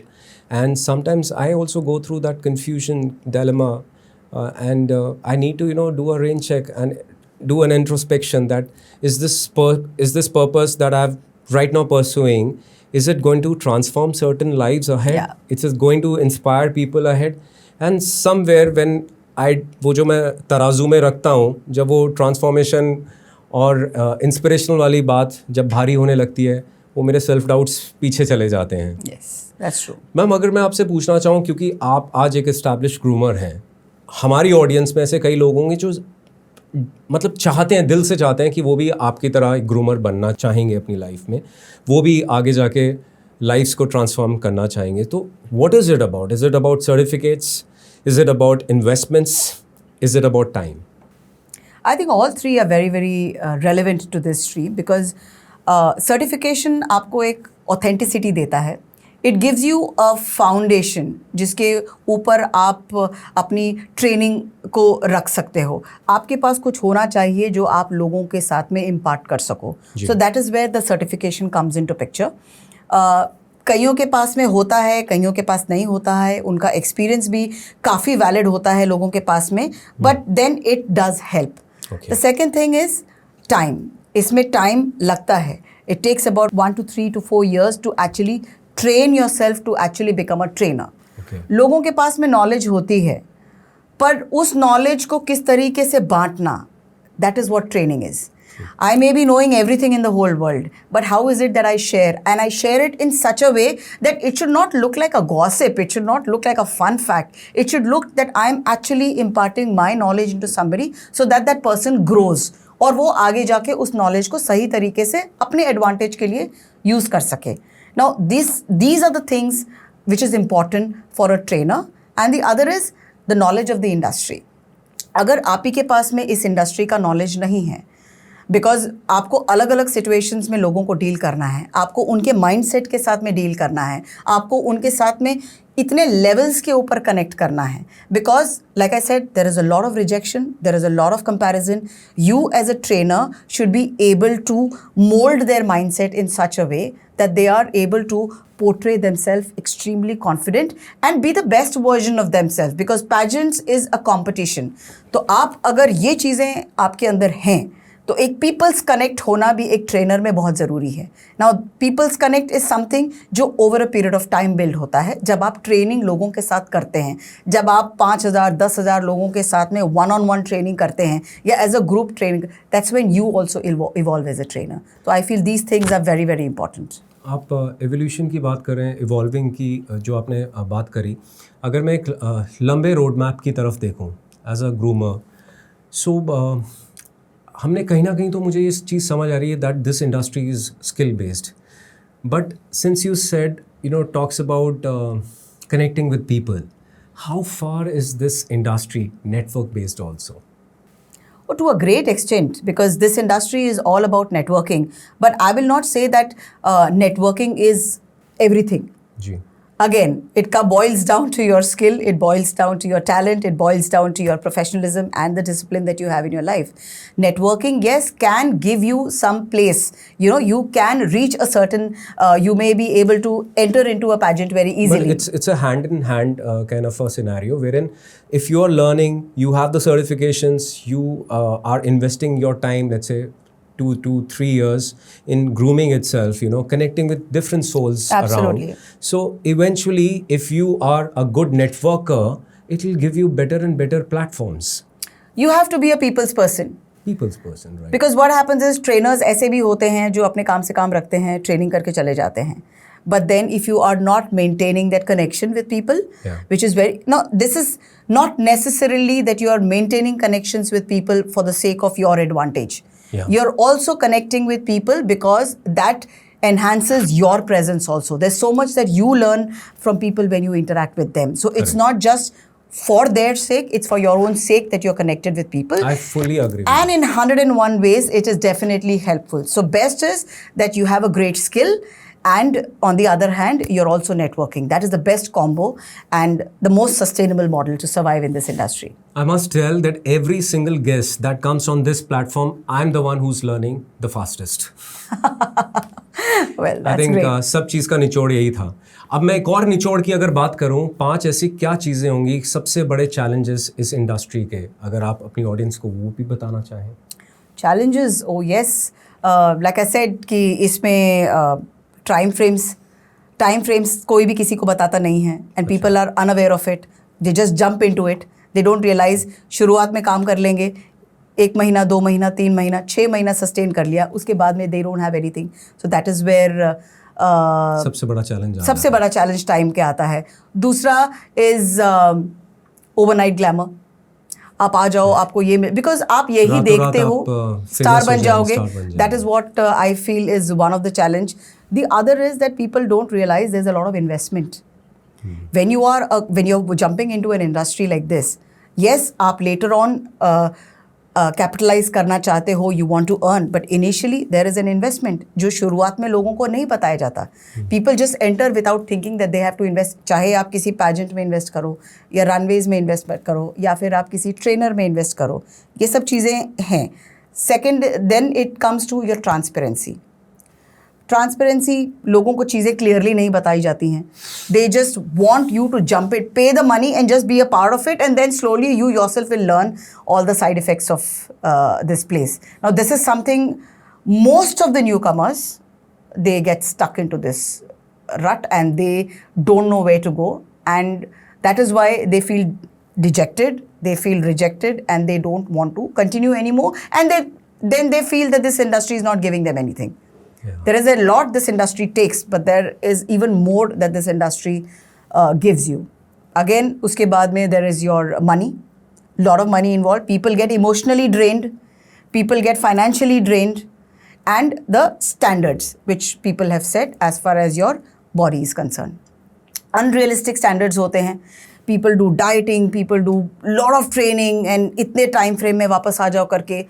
and sometimes I also go through that confusion dilemma, and I need to do a rain check and do an introspection that is this purpose that I've right now pursuing, is it going to transform certain lives ahead? Yeah. It is going to inspire people ahead. And somewhere when वो जो मैं तराजू में रखता हूँ, जब वो transformation और इंस्पिरेशनल वाली बात जब भारी होने लगती है, वो मेरे सेल्फ डाउट्स पीछे चले जाते हैं. Yes, that's true. मैम, अगर मैं आपसे पूछना चाहूँ, क्योंकि आप आज एक एस्टैब्लिश ग्रूमर हैं, हमारी ऑडियंस में ऐसे कई लोग होंगे जो मतलब चाहते हैं, दिल से चाहते हैं कि वो भी आपकी तरह एक ग्रूमर बनना चाहेंगे अपनी लाइफ में, वो भी आगे जाके लाइफ्स को ट्रांसफॉर्म करना चाहेंगे. तो what is it about? Is it about certificates? Is it about investments? Is it about time? I think all three are very, very relevant to this stream because certification आपको एक authenticity देता है. It gives you a foundation जिसके ऊपर आप अपनी training को रख सकते हो. आपके पास कुछ होना चाहिए जो आप लोगों के साथ में इम्पार्ट कर सको. So that is where the certification comes in to picture. कईयों के पास में होता है, कईयों के पास नहीं होता है. उनका एक्सपीरियंस भी काफ़ी वैलिड होता है लोगों के पास में, but then it does help. The second thing is time. इसमें टाइम लगता है. It takes about 1 to 3 to 4 years to actually train yourself to actually become a trainer. Okay. लोगों के पास में नॉलेज होती है, पर उस नॉलेज को किस तरीके से बांटना, that is what training is. I may be knowing everything in the whole world, but how is it that I share? And I share it in such a way that it should not look like a gossip. It should not look like a fun fact. It should look that I am actually imparting my knowledge into somebody so that that person grows. और वो आगे जाके उस knowledge को सही तरीके से अपने advantage के लिए use कर सके. Now, these are the things which is important for a trainer. And the other is the knowledge of the industry. अगर आप ही के पास में इस इंडस्ट्री का नॉलेज नहीं है, बिकॉज आपको अलग अलग सिचुएशंस में लोगों को डील करना है, आपको उनके माइंडसेट के साथ में डील करना है, आपको उनके साथ में इतने लेवल्स के ऊपर कनेक्ट करना है, because like I said there is a lot of rejection, there is a lot of comparison. You as a trainer should be able to mould their mindset in such a way that they are able to portray themselves extremely confident and be the best version of themselves, because pageants is a competition. तो आप अगर ये चीज़ें आपके अंदर हैं तो एक पीपल्स कनेक्ट होना भी एक ट्रेनर में बहुत ज़रूरी है. Now peoples connect is something जो over a period of time build होता है. जब आप ट्रेनिंग लोगों के साथ करते हैं, जब आप 5,000 10,000 लोगों के साथ में 1-on-1 ट्रेनिंग करते हैं या as a group training, that's when you also evolve as a trainer. तो I feel these things are very very important. आप एवोल्यूशन की बात करें, इवॉल्विंग की जो आपने बात करी, अगर मैं एक लंबे रोड मैप की तरफ देखूं एज अ ग्रूमर, सो हमने कहीं ना कहीं तो मुझे ये चीज़ समझ आ रही है that this industry is skill based, but since you said talks about connecting with people, how far is this industry network based also? Oh, to a great extent, because this industry is all about networking. But I will not say that networking is everything. जी. Again, it boils down to your skill, it boils down to your talent, it boils down to your professionalism and the discipline that you have in your life. Networking, yes, can give you some place. You can reach a certain, you may be able to enter into a pageant very easily. But it's a hand-in-hand kind of a scenario wherein if you are learning, you have the certifications, you are investing your time, let's say 2 to 3 years in grooming itself, connecting with different souls Absolutely. around. So eventually, if you are a good networker, it will give you better and better platforms. You have to be a people's person. People's person, right? Because what happens is trainers ऐसे भी होते हैं जो अपने काम से काम रखते हैं, ट्रेनिंग करके चले जाते हैं. But then if you are not maintaining that connection with people, Yeah. which is this is not necessarily that you are maintaining connections with people for the sake of your advantage. Yeah. You're also connecting with people because that enhances your presence also. There's so much that you learn from people when you interact with them. So it's Correct. not just for their sake, it's for your own sake that you're connected with people. I fully agree with And in 101 ways, it is definitely helpful. So best is that you have a great skill, and on the other hand, you're also networking. That is the best combo and the most sustainable model to survive in this industry. I must tell that every single guest that comes on this platform, I'm the one who's learning the fastest. Well, I that's think great. सब चीज़ का निचोड़ यही था. अब मैं एक और निचोड़ की अगर बात करूं, 5 ऐसी क्या चीज़ें होंगी सबसे बड़े चैलेंजेस इस इंडस्ट्री के, अगर आप अपनी ऑडियंस को वो भी बताना चाहें. Challenges, oh yes. Like I said कि इसमें टाइम फ्रेम्स कोई भी किसी को बताता नहीं है, and people are unaware of it. They just jump into it. They don't realise शुरुआत में काम कर लेंगे, 1 महीना 2 महीना 3 महीना 6 महीना सस्टेन कर लिया, उसके बाद में they don't have anything. So that is where सबसे बड़ा चैलेंज टाइम के आता है. दूसरा इज ओवरनाइट ग्लैमर. आप आ जाओ, आपको ये बिकॉज आप यही रातों देखते रात हो आप, स्टार famous बन हो जाओगे. जाएंगे. That is what I feel is one of the challenge. The other is that people don't realise there is a lot of investment when you're jumping into an industry like this. Yes, आप later on capitalise करना चाहते हो, you want to earn, but initially there is an investment जो शुरुआत में लोगों को नहीं बताया जाता. People just enter without thinking that they have to invest. चाहे आप किसी पैजेंट में इन्वेस्ट करो, या रनवेज में इन्वेस्ट करो, या फिर आप किसी ट्रेनर में इन्वेस्ट करो, ये सब चीज़ें हैं. Second, then it comes to your transparency. लोगों को चीज़ें क्लियरली नहीं बताई जाती हैं. They just want you to jump it, pay the money and just be a part of it, and then slowly you yourself will learn all the side effects of this place. Now, this is something most of the newcomers they get stuck into this rut and they don't know where to go, and that is why they feel dejected, they feel rejected, and they don't want to continue anymore, and then they feel that this industry is not giving them anything. There is a lot this industry takes, but there is even more that this industry gives you. Again, uske baad mein there is your money, lot of money involved. People get emotionally drained, people get financially drained, and the standards which people have set as far as your body is concerned. Unrealistic standards होते हैं. People do dieting, people do lot of training, and इतने time frame में वापस आ जाओ करके.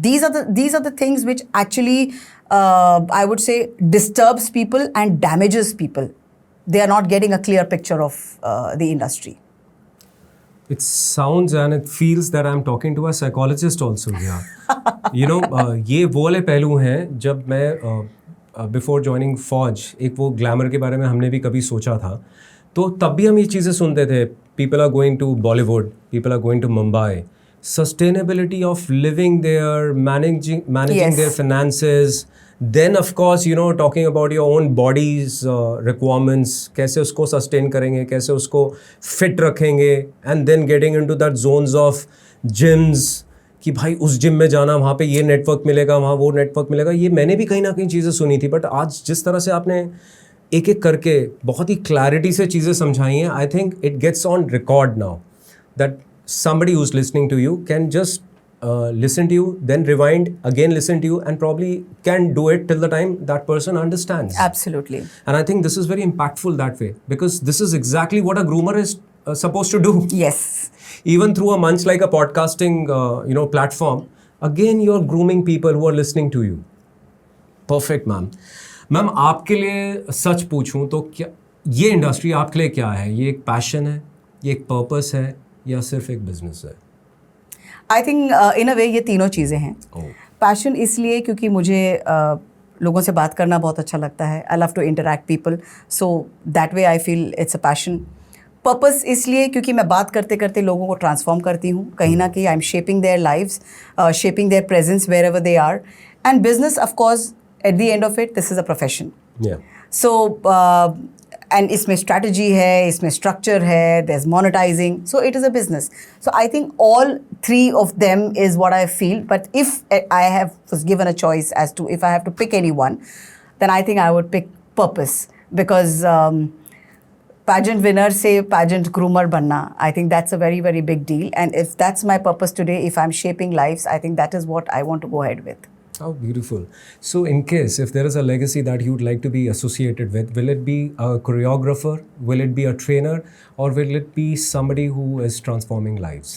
These are the things which actually I would say disturbs people and damages people. They are not getting a clear picture of the industry. It sounds and it feels that I'm talking to a psychologist also here. You know, ये वो वाले पहलू हैं जब मैं before joining फौज, एक वो ग्लैमर के बारे में हमने भी कभी सोचा था, तो तब भी हम ये चीज़ें सुनते थे. People are going to Bollywood, people are going to Mumbai. Sustainability of living there, managing Yes. their finances. Then of course, you know, talking about your own body's requirements, कैसे उसको sustain करेंगे, कैसे उसको fit रखेंगे, and then getting into that zones of gyms, कि भाई उस gym में जाना, वहाँ पे ये नेटवर्क मिलेगा, वहाँ वो नेटवर्क मिलेगा. ये मैंने भी कहीं ना कहीं चीज़ें सुनी थी, बट आज जिस तरह से आपने एक एक करके बहुत ही क्लैरिटी से चीज़ें समझाई हैं, I think it gets on record now that somebody who's listening to you can just listen to you, then rewind, again listen to you, and probably can do it till the time that person understands. Absolutely. And I think this is very impactful that way, because this is exactly what a groomer is supposed to do. Yes. Even through a munch like a podcasting platform, again you're grooming people who are listening to you. Perfect, ma'am. Ma'am, आपके लिए सच पूछूं तो क्या ये industry आपके लिए क्या है? ये एक पैशन है, ये एक पर्पस है, या सिर्फ एक बिजनेस है? आई थिंक इन अ वे ये तीनों चीज़ें हैं. पैशन इसलिए क्योंकि मुझे लोगों से बात करना बहुत अच्छा लगता है. I love to interact people, so that way I feel it's a passion. Purpose इसलिए क्योंकि मैं बात करते करते लोगों को ट्रांसफॉर्म करती हूँ. कहीं ना कहीं I am shaping their lives, shaping their presence wherever they are. And business of course at the end of it this is a profession. So and इसमें strategy है, इसमें structure है, there's monetizing, so it is a business. So I think all three of them is what I feel. But if I was given a choice as to if I have to pick anyone, then I think I would pick purpose, because pageant winner से pageant groomer बनना, I think that's a very, very big deal. And if that's my purpose today, if I'm shaping lives, I think that is what I want to go ahead with. How beautiful. So in case if there is a legacy that you'd like to be associated with, will it be a choreographer, will it be a trainer, or will it be somebody who is transforming lives?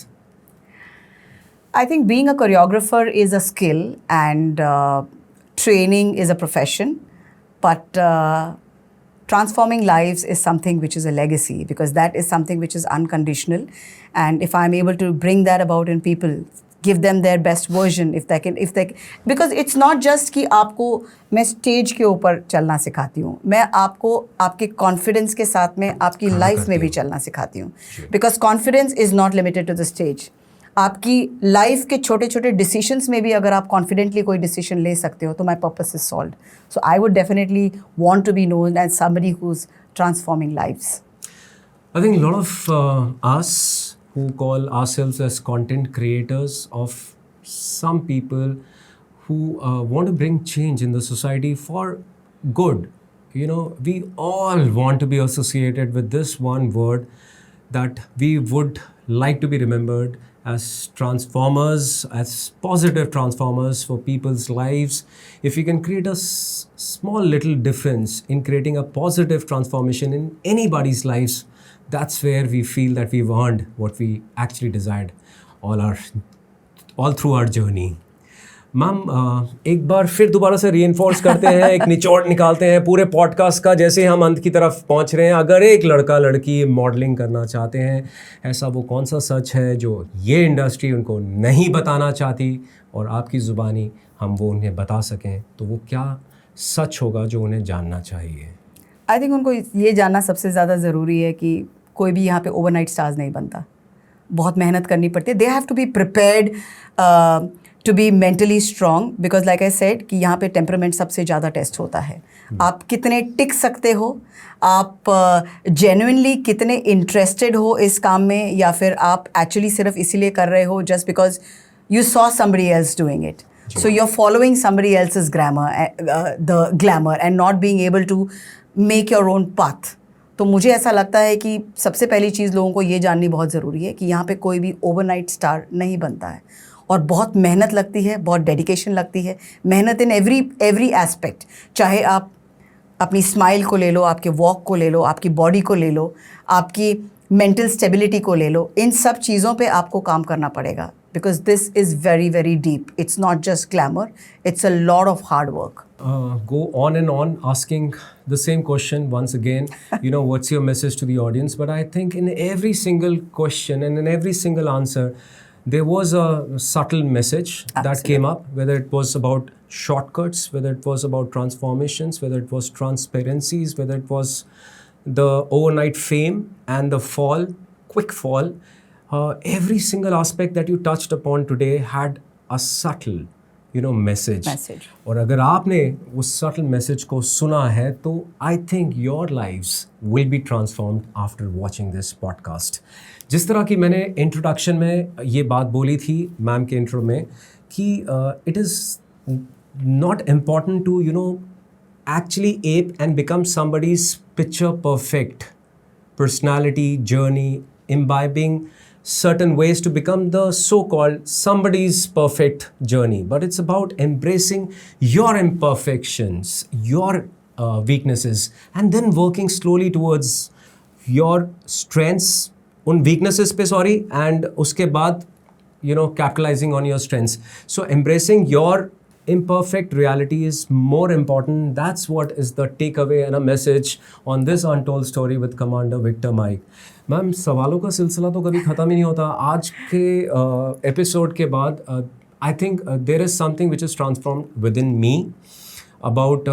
I think being a choreographer is a skill, and training is a profession, but transforming lives is something which is a legacy, because that is something which is unconditional. And if I'm able to bring that about in people, give them their best version, if they because it's not just कि आपको मैं stage के ऊपर चलना सिखाती हूँ, मैं आपको आपके कॉन्फिडेंस के साथ में आपकी लाइफ में भी चलना सिखाती हूँ. Because confidence is not limited to the stage. आपकी लाइफ के छोटे छोटे डिसीशंस में भी अगर आप कॉन्फिडेंटली कोई डिसीजन ले सकते हो, तो my purpose is solved. So I would definitely want to be known as somebody who is transforming lives. I think a lot of us who call ourselves as content creators, of some people who want to bring change in the society for good. You know, we all want to be associated with this one word that we would like to be remembered as transformers, as positive transformers for people's lives. If we can create a small little difference in creating a positive transformation in anybody's lives, that's where we feel that we've earned what we actually desired all through our journey. Ma'am, एक बार फिर दोबारा से reinforce करते हैं, एक निचोड़ निकालते हैं पूरे पॉडकास्ट का, जैसे हम अंत की तरफ पहुंच रहे हैं. अगर एक लड़का लड़की मॉडलिंग करना चाहते हैं, ऐसा वो कौन सा सच है जो ये इंडस्ट्री उनको नहीं बताना चाहती, और आपकी ज़ुबानी हम वो उन्हें बता सकें, तो वो क्या सच होगा जो उन्हें जानना चाहिए? आई थिंक उनको ये जानना सबसे ज़्यादा ज़रूरी है कि कोई भी यहाँ पे ओवरनाइट स्टार्स नहीं बनता. बहुत मेहनत करनी पड़ती है. They have to be prepared to be mentally strong, because like I said कि यहाँ पे temperament सबसे ज़्यादा टेस्ट होता है. आप कितने टिक सकते हो, आप genuinely कितने इंटरेस्टेड हो इस काम में, या फिर आप एक्चुअली सिर्फ इसीलिए कर रहे हो just because you saw somebody else doing it. So you're following somebody else's the glamour and not being able to make your own path. तो मुझे ऐसा लगता है कि सबसे पहली चीज़ लोगों को ये जाननी बहुत ज़रूरी है कि यहाँ पे कोई भी ओवरनाइट स्टार नहीं बनता है, और बहुत मेहनत लगती है, बहुत डेडिकेशन लगती है, मेहनत इन एवरी एस्पेक्ट. चाहे आप अपनी स्माइल को ले लो, आपके वॉक को ले लो, आपकी बॉडी को ले लो, आपकी मेंटल स्टेबिलिटी को ले लो, इन सब चीज़ों पे आपको काम करना पड़ेगा. Because this is very, very deep. It's not just glamour. It's a lot of hard work. Go on and on asking the same question once again. You know, what's your message to the audience? But I think in every single question and in every single answer, there was a subtle message that came up, whether it was about shortcuts, whether it was about transformations, whether it was transparencies, whether it was the overnight fame and the fall, quick fall. Every single aspect that you touched upon today had a subtle, message. और अगर आपने उस subtle message को सुना है तो I think your lives will be transformed after watching this podcast. जिस तरह की मैंने इंट्रोडक्शन में ये बात बोली थी मैम के इंट्रो में कि it is not important to actually ape and become somebody's picture perfect personality journey, imbibing certain ways to become the so-called somebody's perfect journey, but it's about embracing your imperfections, your weaknesses, and then working slowly towards your strengths, un weaknesses pe and uske baad capitalizing on your strengths. So embracing your imperfect reality is more important. That's what is the takeaway and a message on this Untold Story with Commander Victor Mike. Ma'am, सवालों का सिलसिला तो कभी ख़त्म ही नहीं होता. आज के एपिसोड के बाद I think there is something which is transformed within me about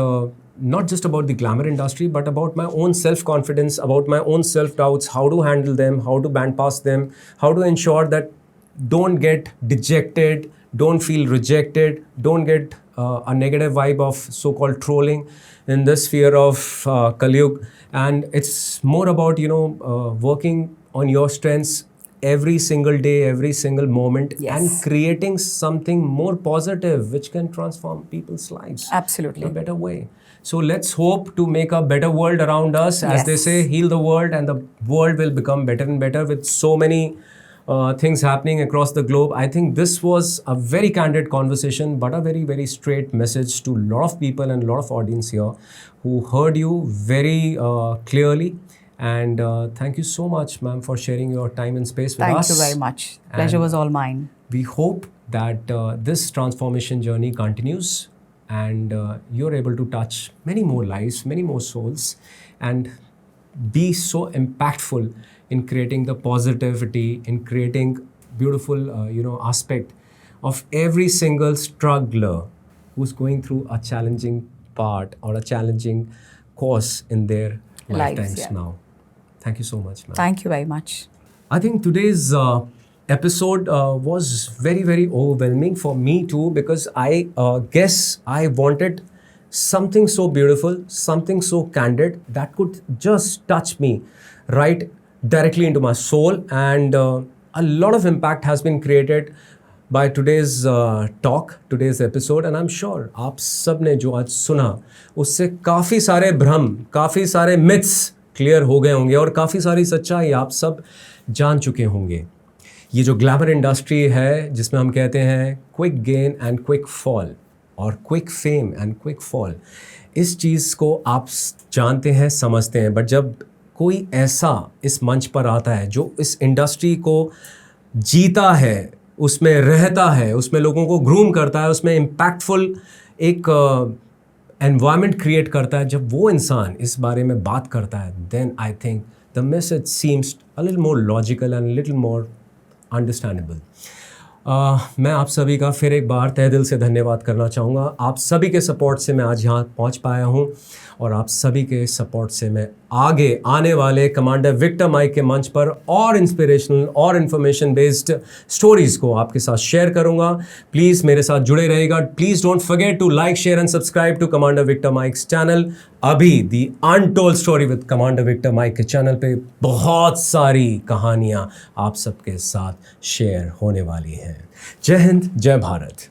not just about the glamour industry, but about my own self-confidence, about my own self-doubts, how to handle them, how to band past them, how to ensure that don't get dejected, don't feel rejected, don't get a negative vibe of so-called trolling in this sphere of Kaliyug. And it's more about, working on your strengths every single day, every single moment, and creating something more positive which can transform people's lives. Absolutely. In a better way. So let's hope to make a better world around us. As they say, heal the world and the world will become better and better with so many things happening across the globe. I think this was a very candid conversation, but a very, very straight message to a lot of people and a lot of audience here who heard you very clearly. And thank you so much, ma'am, for sharing your time and space with us. Thank you very much. Pleasure was all mine. We hope that this transformation journey continues and you're able to touch many more lives, many more souls, and be so impactful in creating the positivity, in creating beautiful, aspect of every single struggler who's going through a challenging part or a challenging course in their lifetimes now. Thank you so much, ma'am. Thank you very much. I think today's episode was very, very overwhelming for me too, because I guess I wanted something so beautiful, something so candid that could just touch me right directly into my soul. And a lot of impact has been created by today's talk, today's episode. And I'm sure आप सब ने जो आज सुना उससे काफ़ी सारे भ्रम, काफ़ी सारे myths क्लियर हो गए होंगे और काफ़ी सारी सच्चाई आप सब जान चुके होंगे. ये जो ग्लैमर इंडस्ट्री है जिसमें हम कहते हैं quick gain and quick fall और quick fame and quick fall, इस चीज़ को आप जानते हैं, समझते हैं. बट जब कोई ऐसा इस मंच पर आता है जो इस इंडस्ट्री को जीता है, उसमें रहता है, उसमें लोगों को ग्रूम करता है, उसमें इम्पैक्टफुल एक एनवायरनमेंट क्रिएट करता है, जब वो इंसान इस बारे में बात करता है, then I think the message seems a little more logical and little more understandable. मैं आप सभी का फिर एक बार तहे दिल से धन्यवाद करना चाहूँगा। आप सभी के सपोर्ट से मैं आज यहाँ पहुँच पाया हूँ और आप सभी के सपोर्ट से मैं आगे आने वाले कमांडर विक्टर माइक के मंच पर और इंस्पिरेशनल और इन्फॉर्मेशन बेस्ड स्टोरीज़ को आपके साथ शेयर करूँगा। प्लीज़ मेरे साथ जुड़े रहिएगा। Please don't forget to like, share and subscribe to commander Victor Mike's channel. अभी the untold story with commander Victor Mike के चैनल पे बहुत सारी कहानियाँ आप सबके साथ शेयर होने वाली हैं। जय हिंद, जय भारत।